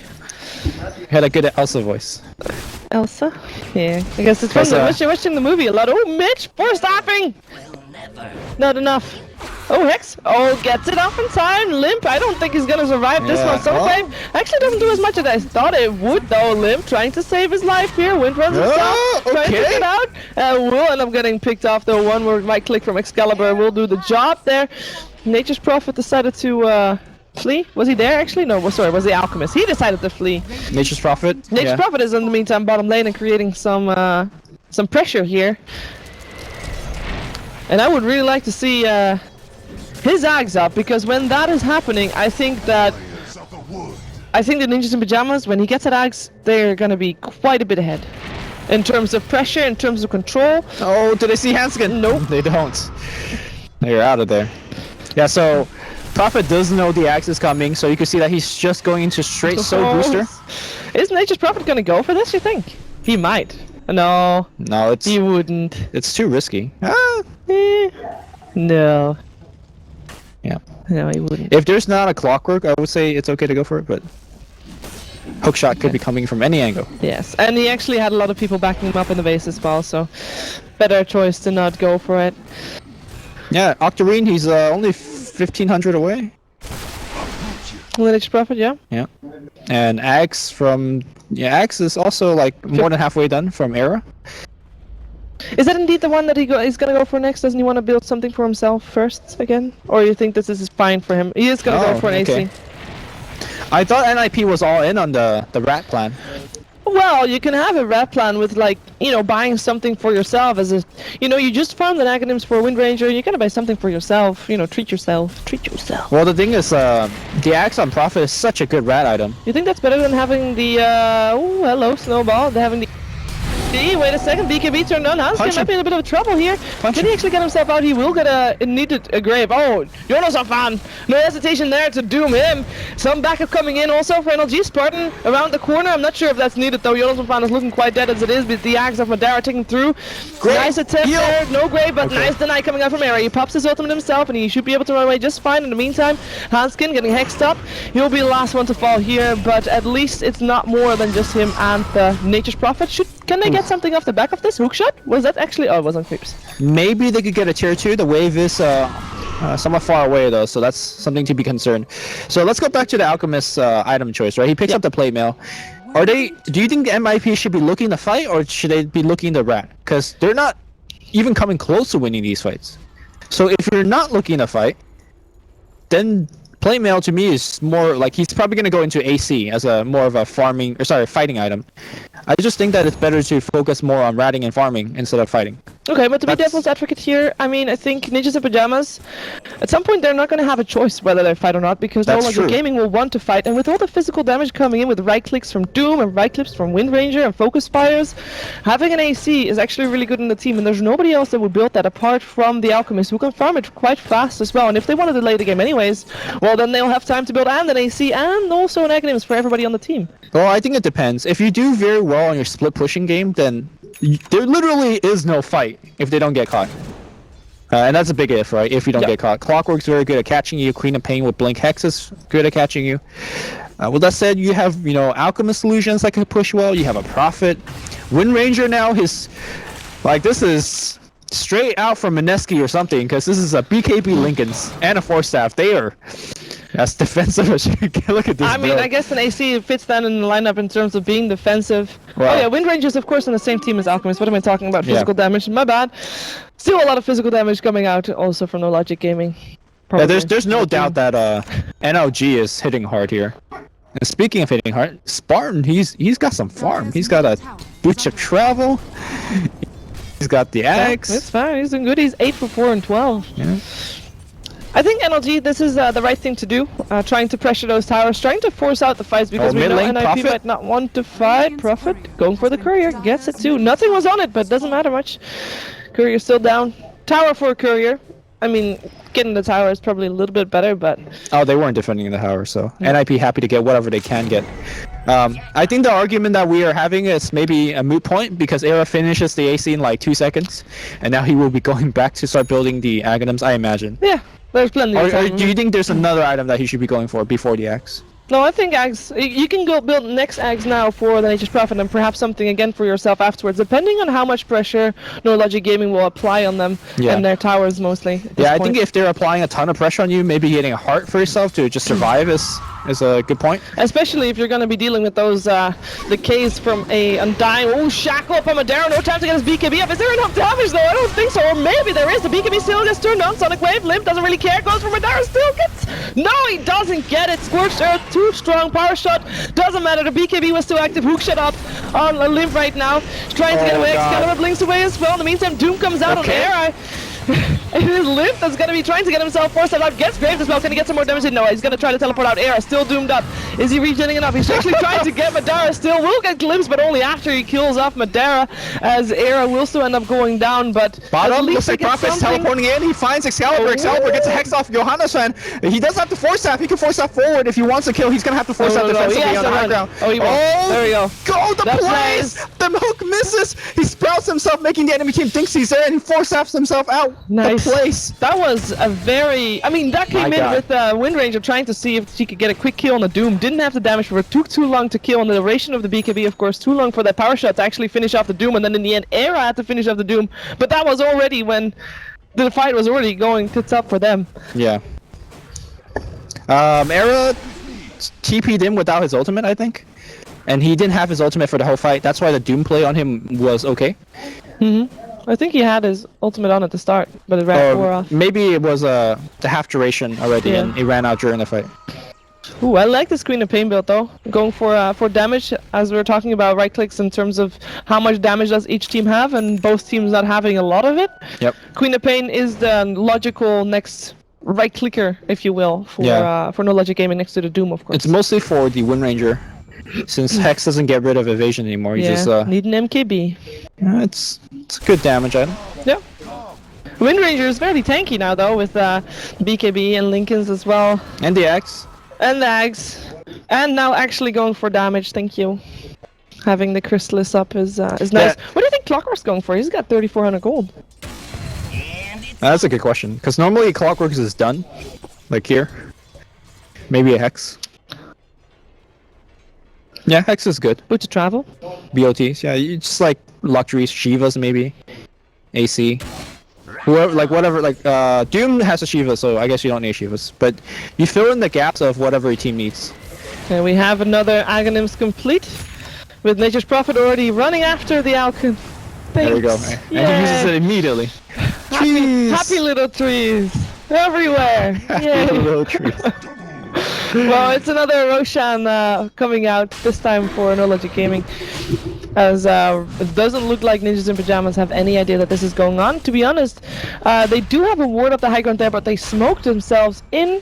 Had a good Elsa voice. Elsa? Yeah. I guess it's from watching the movie a lot. Oh, Mitch! Force stopping! Not enough. Oh, Hex! Oh, gets it off in time. Limp, I don't think he's gonna survive this one. Summertime actually doesn't do as much as I thought it would, though. Limp trying to save his life here. Wind runs himself. Trying to get out. Will end up getting picked off, though. One more right click from Excalibur will do the job there. Nature's Prophet decided to flee? Was he there actually? No, sorry, was the Alchemist. He decided to flee. Nature's Prophet? Nature's Prophet is in the meantime bottom lane and creating some pressure here. And I would really like to see his Ags up, because when that is happening, I think the Ninjas in Pyjamas, when he gets at Ags, they're gonna be quite a bit ahead. In terms of pressure, in terms of control. Oh, do they see Hanskin? Nope. They don't. They're out of there. Yeah, so Prophet does know the axe is coming, so you can see that he's just going into straight soul booster. Is Nature's Prophet gonna go for this, you think? He might. No. No, he wouldn't. It's too risky. No. Yeah. No, he wouldn't. If there's not a clockwork, I would say it's okay to go for it, but hookshot could be coming from any angle. Yes, and he actually had a lot of people backing him up in the base as well, so better choice to not go for it. Yeah, Octarine, he's only 1,500 away. Lineage Prophet, yeah. Yeah. And Axe from... Yeah, Axe is also like more than halfway done from Era. Is that indeed the one that he's gonna go for next? Doesn't he want to build something for himself first again? Or you think this is fine for him? He is gonna go for an AC. I thought NiP was all in on the rat plan. Well, you can have a rat plan with, like, you know, buying something for yourself as a, you know, you just farmed the acronyms for Wind Ranger, you gotta buy something for yourself, you know, treat yourself. Well, the thing is, the Axe on Prophet is such a good rat item. You think that's better than having the, oh, hello, Snowball, having the... Wait a second, BKB turned on. Hanskin might be in a bit of trouble here. Can he actually get himself out? He will get a grave. Oh, Jonas a fan. No hesitation there to doom him. Some backup coming in also for NLG. Spartan around the corner. I'm not sure if that's needed though. Jonas a fan is looking quite dead as it is, but the Axe of Madara taking through. Great. Nice attempt there. No grave, but nice deny coming out from Era. He pops his ultimate himself and he should be able to run away just fine. In the meantime, Hanskin getting hexed up. He'll be the last one to fall here, but at least it's not more than just him and the Nature's Prophet. Can they get something off the back of this hookshot? Was that actually... Oh, it was on creeps. Maybe they could get a tier 2. The wave is somewhat far away though, so that's something to be concerned. So let's go back to the Alchemist item choice, right? He picks up the plate mail. Do you think the NiP should be looking to fight, or should they be looking to rat? Because they're not even coming close to winning these fights. So if you're not looking to fight, then plate mail to me is more like he's probably going to go into AC as a more of a fighting item. I just think that it's better to focus more on ratting and farming instead of fighting. Okay, but to be devil's advocate here, I mean, I think Ninjas in Pyjamas, at some point they're not going to have a choice whether they fight or not, because No Logic Gaming will want to fight, and with all the physical damage coming in with right clicks from Doom and right clicks from Wind Ranger and Focus Fires, having an AC is actually really good in the team, and there's nobody else that will build that apart from the Alchemist, who can farm it quite fast as well. And if they want to delay the game anyways, well, then they'll have time to build and an AC and also an Aghanim's for everybody on the team. Well, I think it depends. If you do very well on your split pushing game, then there literally is no fight if they don't get caught. And that's a big if, right? If you don't get caught. Clockwork's very good at catching you. Queen of Pain with Blink Hex is good at catching you. With that said, you have, Alchemist Illusions that can push well. You have a Prophet. Wind Ranger now, this is straight out from Mineski or something, because this is a BKB Lincolns and a Force Staff. They are as defensive as you can. Look at this. I mean, I guess an AC fits that in the lineup in terms of being defensive. Wow. Oh yeah, Wind Ranger's of course on the same team as Alchemist. What am I talking about? Physical damage. My bad. Still a lot of physical damage coming out also from No Logic Gaming. Yeah, there's no doubt that NLG is hitting hard here. And speaking of hitting hard, Spartan, he's got some farm. He's got a Butch of Travel. He's got the Axe. It's fine. He's doing good. He's 8 for 4 and 12. Yeah. I think NLG, this is the right thing to do. Trying to pressure those towers, trying to force out the fights because we know NiP Prophet might not want to fight. Prophet going for the Courier, gets it too. Nothing was on it, but doesn't matter much. Courier still down. Tower for Courier. I mean, getting the tower is probably a little bit better, but... Oh, they weren't defending the tower, so... NiP happy to get whatever they can get. I think the argument that we are having is maybe a moot point, because Era finishes the AC in like 2 seconds, and now he will be going back to start building the Aghanims, I imagine. Yeah, there's plenty of time. Or do you think there's another item that he should be going for before the Axe? No, I think Ags, you can go build next Ags now for the Nature's Prophet and perhaps something again for yourself afterwards, depending on how much pressure No Logic Gaming will apply on them and their towers mostly. Yeah, I think if they're applying a ton of pressure on you, maybe getting a heart for yourself to just survive is a good point. Especially if you're going to be dealing with those, the Ks from a Undying. Oh, shackle up on Madara, no time to get his BKB up. Is there enough damage though? I don't think so, or maybe there is. The BKB still gets turned on. Sonic Wave, Limp doesn't really care, goes for Madara, still gets... No, he doesn't get it. Scorched Earth, too strong, power shot, doesn't matter. The BKB was still active. Hook shot up on a Limp right now. He's trying to get away. Excalibur blinks away as well. In the meantime, Doom comes out on air. It is Limp that's going to be trying to get himself forced out. Gets Graves as well. Can he get some more damage? No, he's going to try to teleport out. Era still doomed up. Is he regenerating enough? He's actually trying to get Madara still. Will get glimpse, but only after he kills off Madara, as Era will still end up going down. But bottom looks like Prophet's teleporting in. He finds Excalibur. Excalibur gets a hex off Johannes, and he doesn't have to force staff. He can force staff forward if he wants to kill. He's going to have to force staff defensively on the high ground. Oh, there we go. Go the place! Nice. The hook misses. He sprouts himself, making the enemy team thinks he's there, and he force staffs himself out. Nice. The place. That was a very... I mean, that came in with Wind Ranger trying to see if she could get a quick kill on the Doom. Didn't have the damage for it. Took too long to kill, and the duration of the BKB, of course, too long for that power shot to actually finish off the Doom, and then in the end, Era had to finish off the Doom. But that was already when the fight was already going tits up for them. Yeah. Era TP'd in without his ultimate, I think. And he didn't have his ultimate for the whole fight. That's why the Doom play on him was okay. I think he had his ultimate on at the start, but it ran 4 off. Maybe it was the half duration already, and it ran out during the fight. Ooh, I like this Queen of Pain build though. Going for damage, as we were talking about right clicks in terms of how much damage does each team have, and both teams not having a lot of it. Yep. Queen of Pain is the logical next right clicker, if you will, for No Logic Gaming next to the Doom, of course. It's mostly for the Wind Ranger, since Hex doesn't get rid of evasion anymore. You just need an MKB. Yeah, it's a good damage item. Yeah. Wind Ranger is very tanky now though, with BKB and Lincolns as well. And the Axe. And the Axe. And now actually going for damage, thank you. Having the Chrysalis up is nice. What do you think Clockwork's going for? He's got 3,400 gold. That's a good question, because normally Clockworks is done. Like here. Maybe a Hex. Yeah, Hex is good. Good to travel. BOTs, yeah, you just like luxuries, Shivas maybe. AC. Whoever, like whatever, like Doom has a Shiva, so I guess you don't need Shivas. But you fill in the gaps of whatever your team needs. Okay, we have another Aghanims complete, with Nature's Prophet already running after the Alchemist. There we go. And he uses it immediately. Happy little trees everywhere. Happy little trees. Well, it's another Roshan coming out, this time for No Logic Gaming, as it doesn't look like Ninjas in Pyjamas have any idea that this is going on. To be honest, they do have a ward up the high ground there, but they smoked themselves in.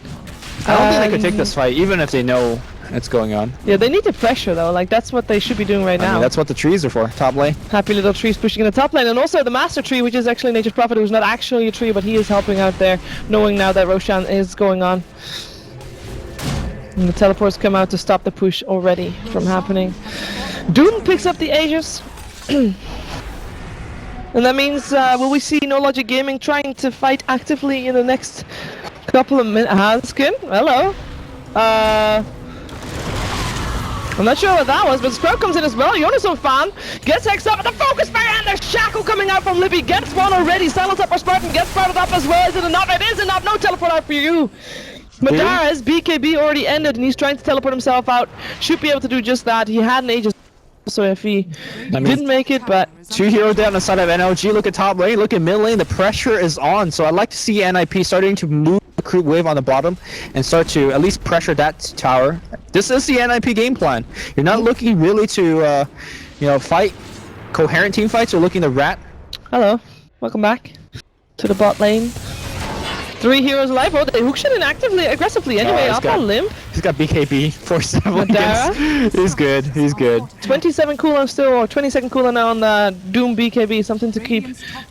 I don't think they could take this fight, even if they know it's going on. Yeah, they need to pressure though, like that's what they should be doing right now. I mean, that's what the trees are for, top lane. Happy little trees pushing in the top lane, and also the Master Tree, which is actually Nature's Prophet, who's not actually a tree, but he is helping out there, knowing now that Roshan is going on. And the teleports come out to stop the push already from happening. Doom picks up the Aegis. And that means, will we see No Logic Gaming trying to fight actively in the next couple of minutes? Hanskin, hello. I'm not sure what that was, but Sprout comes in as well. Jonas fan gets X up at the focus fire, and there's Shackle coming out from Libby. Gets one already. Silence up for Spartan. Gets sprouted up as well. Is it enough? It is enough. No teleport out for you. Madara's BKB already ended, and he's trying to teleport himself out. Should be able to do just that. He had an Aegis, so if he didn't make it, but 2 heroes down the side of NLG. Look at top lane, look at mid lane. The pressure is on. So I'd like to see NiP starting to move the creep wave on the bottom and start to at least pressure that tower. This is the NiP game plan. You're not looking really to, you know, fight coherent team fights. You're looking to rat. hello, welcome back to the bot lane. 3 heroes alive. Oh, they hooked in actively, aggressively. Anyway, he's up got- on limb. He's got BKB for 7 Madara? against. He's good. He's good. 27 cooldown still, or 20-second cooldown now on the Doom BKB, something to keep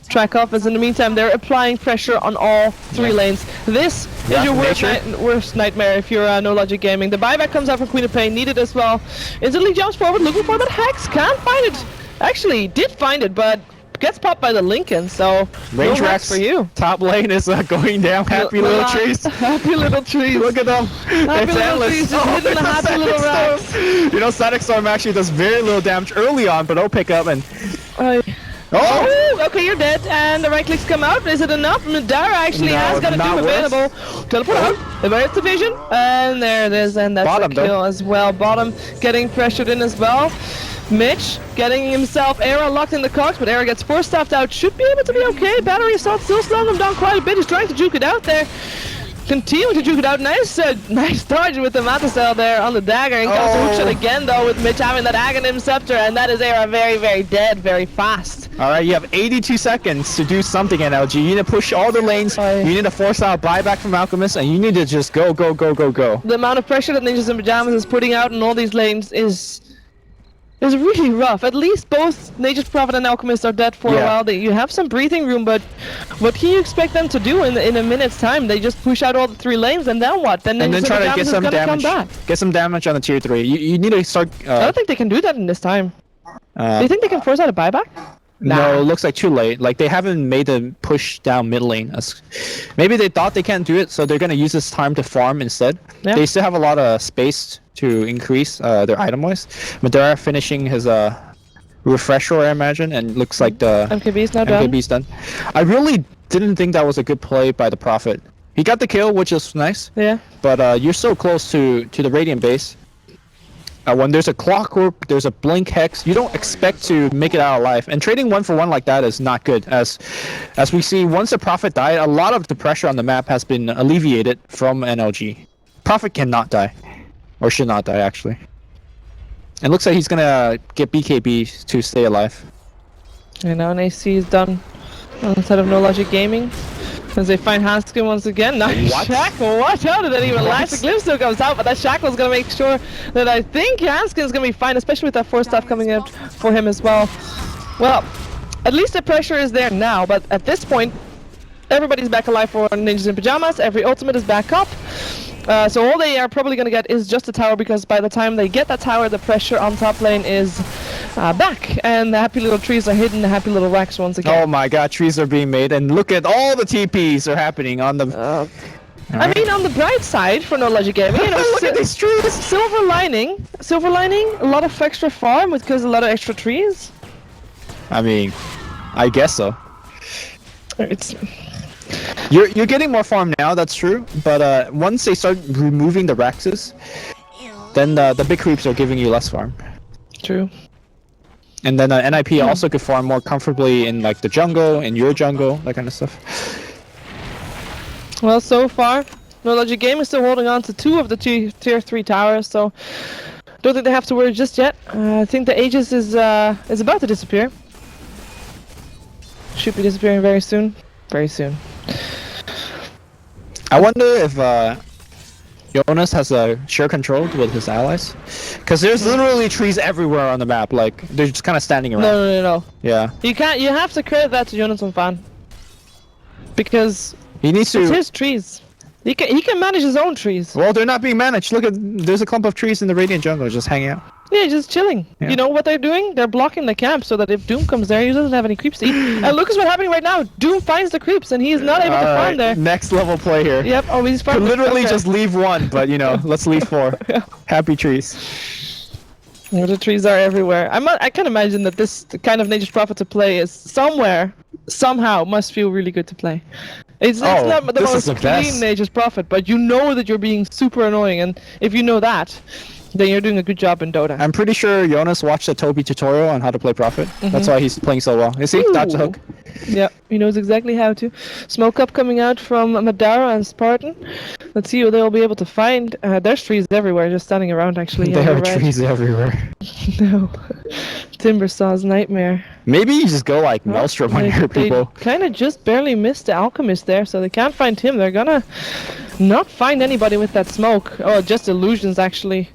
track of, as in the meantime they're applying pressure on all 3 lanes. This is your worst nightmare if you're No Logic Gaming. The buyback comes out from Queen of Pain, needed as well. Instantly jumps forward, looking for that Hex, can't find it. Actually, did find it, but gets popped by the Lincoln, so Range no Rex Hex for you. Top lane is going down. Happy little trees. Happy little trees. Look at them. Happy It's little endless. trees, just hitting the happy Static little Storm. racks. You know, Static Storm actually does very little damage early on, but it'll pick up and. Oh, Oh! okay, you're dead, and the right clicks come out. Is it enough? Madara actually No, has got a not Doom worse. available. Teleport out. There's the vision, and there it is, and that's Bottom, a kill as well. Bottom getting pressured in as well. Mitch getting himself Era locked in the cogs, but Era gets force staffed out. Should be able to be okay. Battery assault still slowing him down quite a bit. He's trying to juke it out there. Continuing to juke it out. Nice dodge with the Matacel there on the dagger. And comes to hookshot again though, with Mitch having that Aghanim Scepter, and that is Era very, very dead, very fast. Alright, you have 82 seconds to do something, NLG. You need to push all the lanes. You need to force out buyback from Alchemist, and you need to just go, go, go, go, go. The amount of pressure that Ninjas in Pyjamas is putting out in all these lanes is really rough. At least both Nature's Prophet and Alchemist are dead for a while. You have some breathing room, but what can you expect them to do in a minute's time? They just push out all the 3 lanes, and then what? Then And then Ninjas try in to Pyjamas get is some gonna damage. come back. Get some damage on the tier 3. You need to start. I don't think they can do that in this time. Do you think they can force out a buyback? No, it looks like too late. Like, they haven't made the push down mid lane. Maybe they thought they can't do it, so they're gonna use this time to farm instead. Yeah. They still have a lot of space to increase their item wise. Madara finishing his refresher, I imagine, and looks like the MKB's now done. MKB's done. I really didn't think that was a good play by the Prophet. He got the kill, which is nice. Yeah. But you're so close to the Radiant base. When there's a clockwork, there's a blink hex, you don't expect to make it out alive. And trading 1 for 1 like that is not good. As we see, once the Prophet died, a lot of the pressure on the map has been alleviated from NLG. Prophet cannot die. Or should not die, actually. It looks like he's gonna get BKB to stay alive. And now an AC is done on the side of No Logic Gaming. As they find Hanskin once again. Nice Shackle, watch out, did that even last. The glimpse still comes out, but that Shackle's gonna make sure that I think Hanskin's gonna be fine, especially with that force staff coming out for him as well. Well, at least the pressure is there now, but at this point, everybody's back alive for Ninjas in Pyjamas, every ultimate is back up. So all they are probably gonna get is just a tower, because by the time they get that tower, the pressure on top lane is back, and the happy little trees are hidden, the happy little racks once again. Oh my god, trees are being made, and look at all the TPs are happening on the... I mean, on the bright side for No Logic Gaming, you know, Look at these trees! silver lining, a lot of extra farm because a lot of extra trees. I mean, I guess so. It's You're getting more farm now, that's true, but once they start removing the Raxes, then the big creeps are giving you less farm. true. And then NiP also could farm more comfortably in like the jungle, in your jungle, that kind of stuff. Well, so far, No Logic Gaming is still holding on to 2 of the tier 3 towers, so don't think they have to worry just yet. I think the Aegis is about to disappear. Should be disappearing very soon. Very soon. I wonder if Jonas has a share control with his allies, because there's literally trees everywhere on the map. Like they're just kind of standing around. No. Yeah. You can't. You have to credit that to Jonathan Fan, because He needs it's to. his trees. He can manage his own trees. Well, they're not being managed. Look at there's a clump of trees in the Radiant jungle just hanging out. Yeah, just chilling. Yeah. You know what they're doing? They're blocking the camp so that if Doom comes there, he doesn't have any creeps to eat. And look at what's happening right now. Doom finds the creeps and he is not able to farm there. Next level play here. Yep. Oh, he's Could farming. literally Okay. just leave one, but you know, let's leave 4. Happy trees. Yeah, the trees are everywhere. I can imagine that this kind of Nature's Prophet to play is somehow must feel really good to play. It's not the this is most the best. clean Nature's Prophet, but you know that you're being super annoying, and if you know that, then you're doing a good job in Dota. I'm pretty sure Jonas watched a Toby tutorial on how to play Prophet. That's why he's playing so well. You see? Dodge the hook. Yeah, he knows exactly how to. Smoke up coming out from Madara and Spartan. Let's see what they'll be able to find. There's trees everywhere, just standing around actually. There Yeah, are you're right. trees everywhere. No. Timbersaw's nightmare. Maybe you just go like Maelstrom on your people. Kind of just barely missed the Alchemist there, so they can't find him. They're gonna not find anybody with that smoke. Oh, just illusions actually.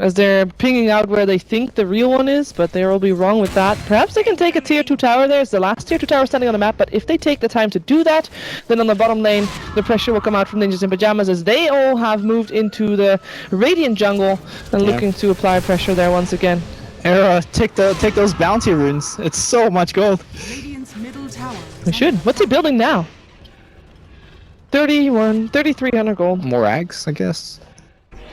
As they're pinging out where they think the real one is, but they will be wrong with that. Perhaps they can take a tier 2 tower there. It's the last tier 2 tower standing on the map, but if they take the time to do that, then on the bottom lane, the pressure will come out from Ninjas in Pyjamas as they all have moved into the Radiant jungle and looking to apply pressure there once again. Era, take those bounty runes. It's so much gold. Radiant's middle tower. We should. What's he building now? 3,300 gold. More ags, I guess.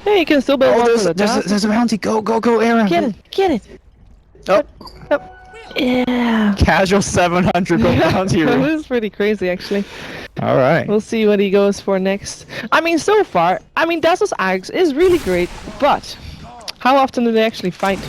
Hey, you can still build one for the top. there's a bounty. Go, Era. Get it. Oh, Yeah. casual 700 gold bounty That rune. is pretty crazy, actually. All right. We'll see what he goes for next. I mean, so far, Dazzle's Ags is really great, but how often do they actually fight?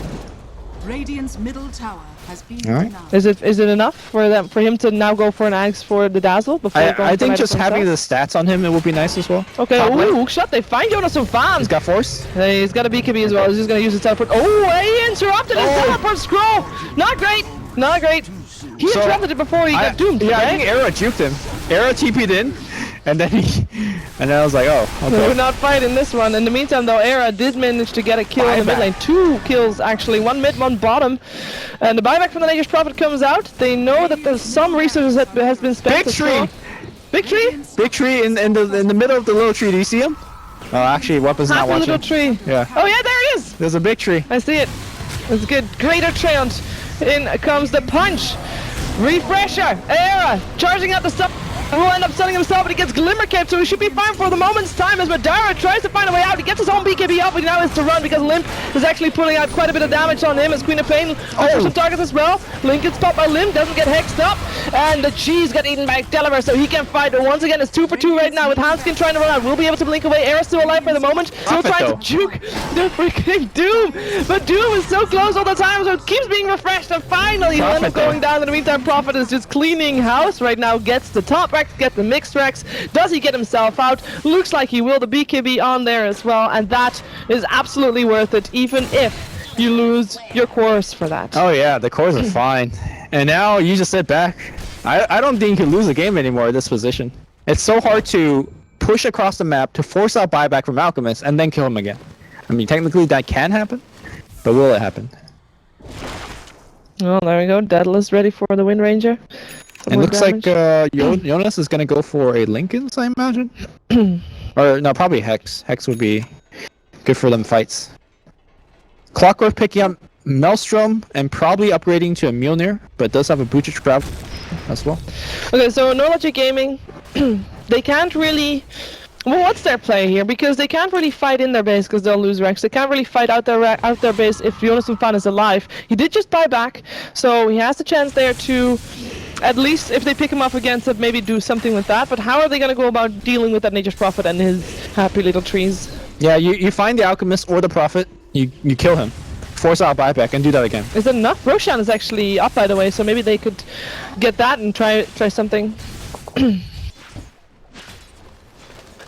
Radiant's middle tower has been Alright. denied. Is it enough for him to now go for an Ags for the Dazzle before going I for think Knight just of having the himself? stats on him, it would be nice as well. Okay, Top lane. ooh, shot, they find Jonas some fans! He's got force. Hey, he's got a BKB as well, he's just gonna use his teleport. Oh, he interrupted his teleport scroll! Not great! Not great! He So, interrupted it before he got doomed, Yeah, I right? think Era juked him. Era TP'd in, and then I was like, oh, We're okay. not fighting this one. In the meantime, though, Era did manage to get a kill in the mid Buyback. lane. 2 kills, actually. 1 mid, 1 bottom. And the buyback from the Nature's Prophet comes out. They know that there's some resources that has been spent. Big to throw- tree! Big tree? Big tree in the middle of the little tree. Do you see him? Oh, actually, Weapon's Half not a little watching. tree. Yeah. Oh, yeah, there it is! There's a big tree. I see it. It's good. Greater Treant. In comes the punch. Refresher. Era charging out the stuff. Who will end up selling himself, but he gets Glimmer Cape, so he should be fine for the moment's time as Madara tries to find a way out. He gets his own BKB up, but he now has to run because Limp is actually pulling out quite a bit of damage on him as Queen of Pain for some targets as well. Link gets popped by Limp, doesn't get hexed up, and the cheese got eaten by Delaware, so he can fight. But once again, it's 2 for 2 right now with Hanskin trying to run out. We'll be able to blink away. Era's still alive for the moment, still Profit, trying though. to juke the freaking Doom, but Doom is so close all the time, so it keeps being refreshed, and finally he'll end up Profit, though. going down. In the meantime, Prophet is just cleaning house right now, gets the top racks, gets the mixed racks. Does he get himself out? Looks like he will. The BKB on there as well, and that is absolutely worth it, even if you lose your course for that. Oh yeah, the cores are fine. And now you just sit back. I don't think you can lose a game anymore at this position. It's so hard to push across the map to force out buyback from Alchemist and then kill him again. I mean, technically that can happen, but will it happen? Well, there we go. Daedalus ready for the Wind Ranger. Some It more looks damage. like Jonas is gonna go for a Lincoln's, I imagine. Or no, probably Hex. Hex would be good for them fights. Clockwork picking up Maelstrom and probably upgrading to a Mjolnir, but does have a Butcher Trap as well. Okay, so NoLogic Gaming, they can't really... Well, what's their play here? Because they can't really fight in their base because they'll lose ranks. They can't really fight out their base if Jonas Fan is alive. He did just buy back, so he has the chance there to, at least if they pick him up against it, maybe do something with that. But how are they going to go about dealing with that Nature's Prophet and his happy little trees? Yeah, you find the Alchemist or the Prophet, you kill him. Force out buyback and do that again. Is it enough? Roshan is actually up, by the way, so maybe they could get that and try something.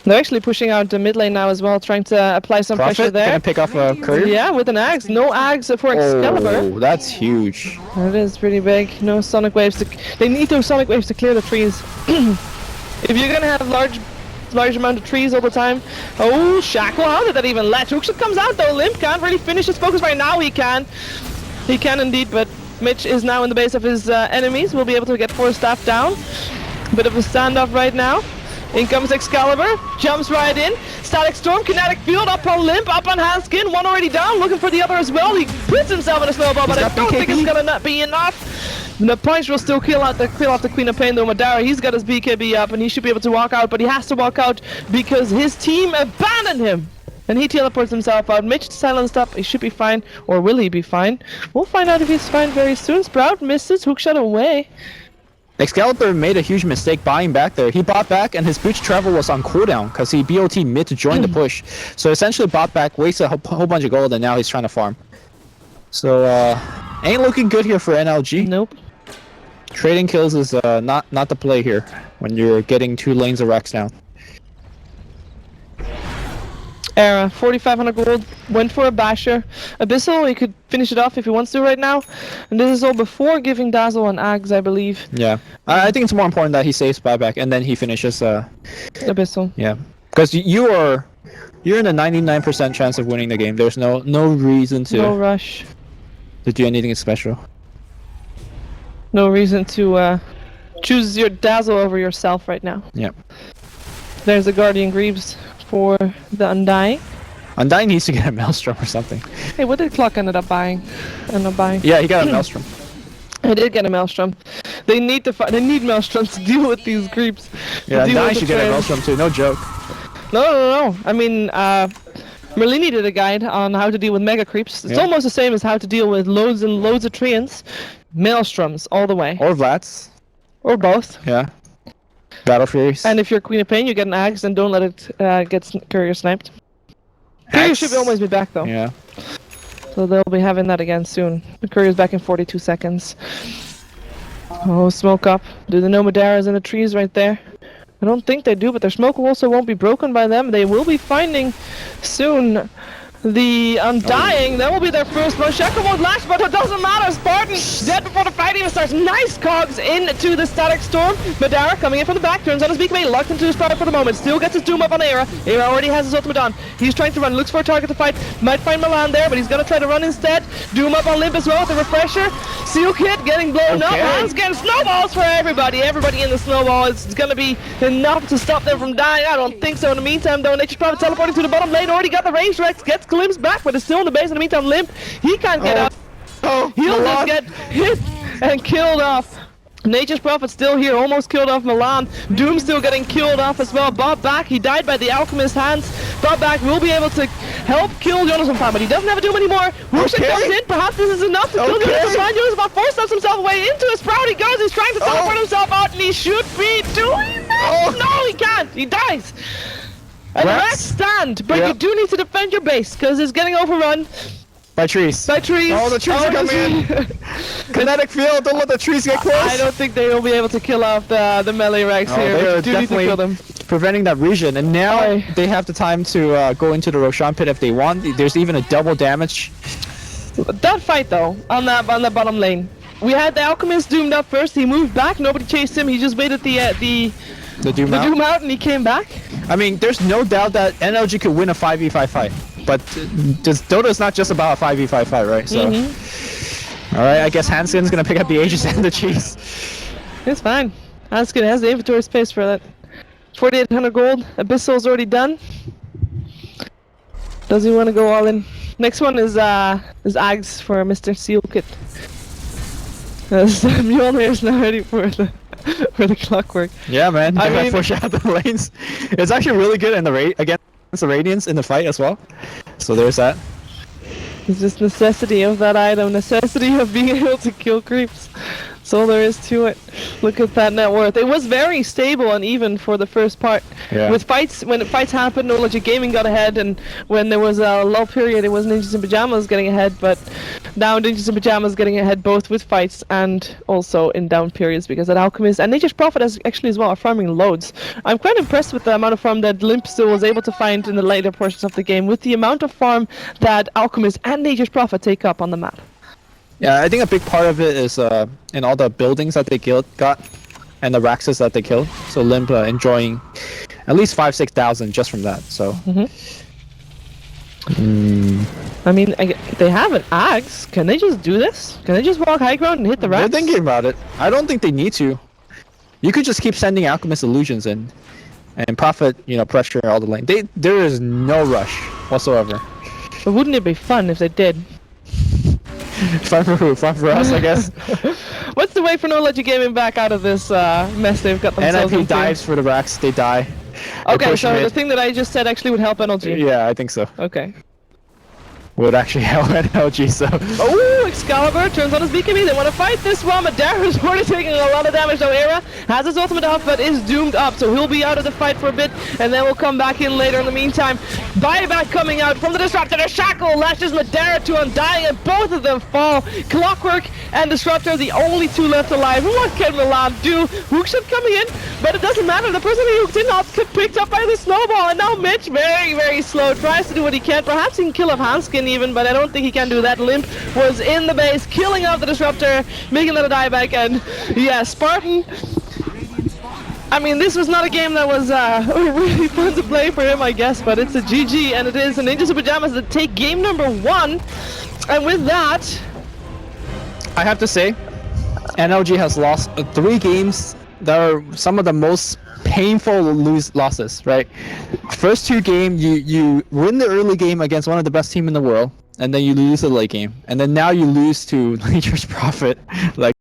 They're actually pushing out the mid lane now as well, trying to apply some pressure Prophet there. gonna pick off a courier. Yeah, with an axe. No axe for Excalibur. Oh, that's huge. That is pretty big. No sonic waves to... They need those sonic waves to clear the trees. If you're gonna have large amount of trees all the time... Oh, Shackle, how did that even let? Hookshot comes out though. Limp can't really finish his focus right now. He can. He can indeed, but Mitch is now in the base of his enemies. Will be able to get 4 staff down. Bit of a standoff right now. In comes Excalibur, jumps right in. Static Storm, Kinetic Field, up on Limp, up on Handskin. One already down, looking for the other as well. He puts himself in a snowball, but I don't think it's gonna not be enough. The punch will still kill off the Queen of Pain though. Madara, he's got his BKB up and he should be able to walk out, but he has to walk out because his team abandoned him. And he teleports himself out. Mitch silenced up. He should be fine. Or will he be fine? We'll find out if he's fine very soon. Sprout misses. Hookshot away. Excalibur made a huge mistake buying back there. He bought back and his boost travel was on cooldown because he BOT mid to join the push. So essentially bought back, wasted a whole bunch of gold, and now he's trying to farm. So ain't looking good here for NLG. Nope. Trading kills is not the play here when you're getting 2 lanes of Rex down. Era, 4,500 gold, went for a basher. Abyssal, he could finish it off if he wants to right now. And this is all before giving Dazzle and Ags, I believe. Yeah, I think it's more important that he saves buyback and then he finishes Abyssal. Yeah, because you're in a 99% chance of winning the game. There's no reason to No rush. to do anything special. No reason to choose your Dazzle over yourself right now. Yeah. There's the Guardian Greaves for the Undying. Undying needs to get a Maelstrom or something. Hey, what did Clock ended up buying? Yeah, he got a Maelstrom. I did get a Maelstrom. They need they need Maelstroms to deal with these creeps. Yeah, to deal Undying with should the get a trade. Maelstrom too, no joke. No. I mean, Merlini did a guide on how to deal with mega creeps. It's Yeah. almost the same as how to deal with loads and loads of treants. Maelstroms all the way. Or Vlads. Or both. Yeah. Battle Furies. And if you're Queen of Pain, you get an Axe and don't let it get Courier sniped. Courier should always be back though. Yeah. So they'll be having that again soon. The Courier's back in 42 seconds. Oh, smoke up. Do they know Madara's in the trees right there? I don't think they do, but their smoke also won't be broken by them. They will be finding soon the Undying. That will be their first blow. Shackle won't lash, but it doesn't matter. Spartan dead before the fight even starts. Nice cogs into the Static Storm. Madara coming in from the back, turns on his BKB, locked into his Sprout for the moment. Still gets his Doom up on Era. Era already has his ultimate on. He's trying to run, looks for a target to fight. Might find Milan there, but he's gonna try to run instead. Doom up on Limp as well with the refresher. Seal Kit getting blown up. Hands getting snowballs for everybody. Everybody in the snowball. It's gonna be enough to stop them from dying. I don't think so. In the meantime, though, Nature's Prophet teleporting to the bottom lane. Already got the range. Rex gets glimpsed back, but it's still in the base. In the meantime, Limp, he can't get out. He'll just get hit and killed off. Nature's Prophet still here, almost killed off Milan. Doom still getting killed off as well. Bob back, he died by the Alchemist's hands. Bob back will be able to help kill Jonas from but he doesn't have a Doom anymore. Whooshin comes in, perhaps this is enough to kill Jonas from Jonas about 4 steps himself away into his Sprout. He goes, he's trying to teleport himself out, and he should be doing that. No, he can't, he dies. And Rex stand, but you do need to defend your base, because it's getting overrun. By trees. By trees. Oh, the trees are coming in. Kinetic field, don't let the trees get close. I don't think they will be able to kill off the melee Rex here. They're We do need to kill them. preventing that region, and now they have the time to go into the Roshan pit if they want. There's even a double damage. That fight though, on the bottom lane, we had the Alchemist doomed up first. He moved back. Nobody chased him. He just waited the Doom out. Doom out, and he came back. I mean, there's no doubt that NLG could win a 5v5 fight, but Dota is not just about a 5v5 fight, right? So, all right, I guess Hanskin's gonna pick up the Aegis and the cheese. It's fine. Hanskin has the inventory space for that. 4,800 gold. Abyssal's already done. Does he want to go all in? Next one is Ags for Mr. Seal Kit. Mjolnir's not ready for the clockwork. Yeah, man. I They mean, push out the lanes. It's actually really good in the against the Radiants in the fight as well. So there's that. It's just necessity of that item, necessity of being able to kill creeps. That's all there is to it. Look at that net worth. It was very stable and even for the first part. Yeah. With fights, when fights happened, NLG Gaming got ahead, and when there was a lull period, it was Ninjas in Pyjamas getting ahead. But now Ninjas in Pyjamas getting ahead both with fights and also in down periods, because that Alchemist and Nature's Prophet actually as well are farming loads. I'm quite impressed with the amount of farm that Limp still was able to find in the later portions of the game, with the amount of farm that Alchemist and Nature's Prophet take up on the map. Yeah, I think a big part of it is in all the buildings that they got, and the Raxes that they killed. So Limp enjoying at least 5,000-6,000 just from that. So. I mean, they have an axe. Can they just do this? Can they just walk high ground and hit the racks? They're thinking about it. I don't think they need to. You could just keep sending Alchemist illusions in. and Prophet, you know, pressure all the lane. There is no rush whatsoever. But wouldn't it be fun if they did? Fun for who? Fun for us, I guess. What's the way for NLG Gaming back out of this mess they've got themselves NiP into? dives for the racks. They die. Okay, so the thing that I just said actually would help NLG. Yeah, I think so. Okay. Would actually help NLG, so. Oh, Excalibur turns on his BKB. They want to fight this one. Madara is already taking a lot of damage. Now Era has his ultimate off, but is doomed up, so he'll be out of the fight for a bit, and then we'll come back in later. In the meantime, Buyback coming out from the Disruptor. The Shackle lashes Madara to Undying, and both of them fall. Clockwork and Disruptor are the only two left alive. And what can Milan do? Hookshot coming in, but it doesn't matter. The person he hooked in now gets picked up by the snowball, and now Mitch, very, very slow, tries to do what he can. Perhaps he can kill off Hanskin even, but I don't think he can do that. Limp was in the base, killing off the Disruptor, making that a dieback, and yeah, Spartan. I mean, this was not a game that was really fun to play for him, I guess, but it's a GG, and it is the Ninjas of Pyjamas that take game number 1, and with that, I have to say, NLG has lost 3 games that are some of the most painful losses, right? First 2 games, you win the early game against one of the best team in the world, and then you lose the late game, and then now you lose to Nature's Prophet. Like,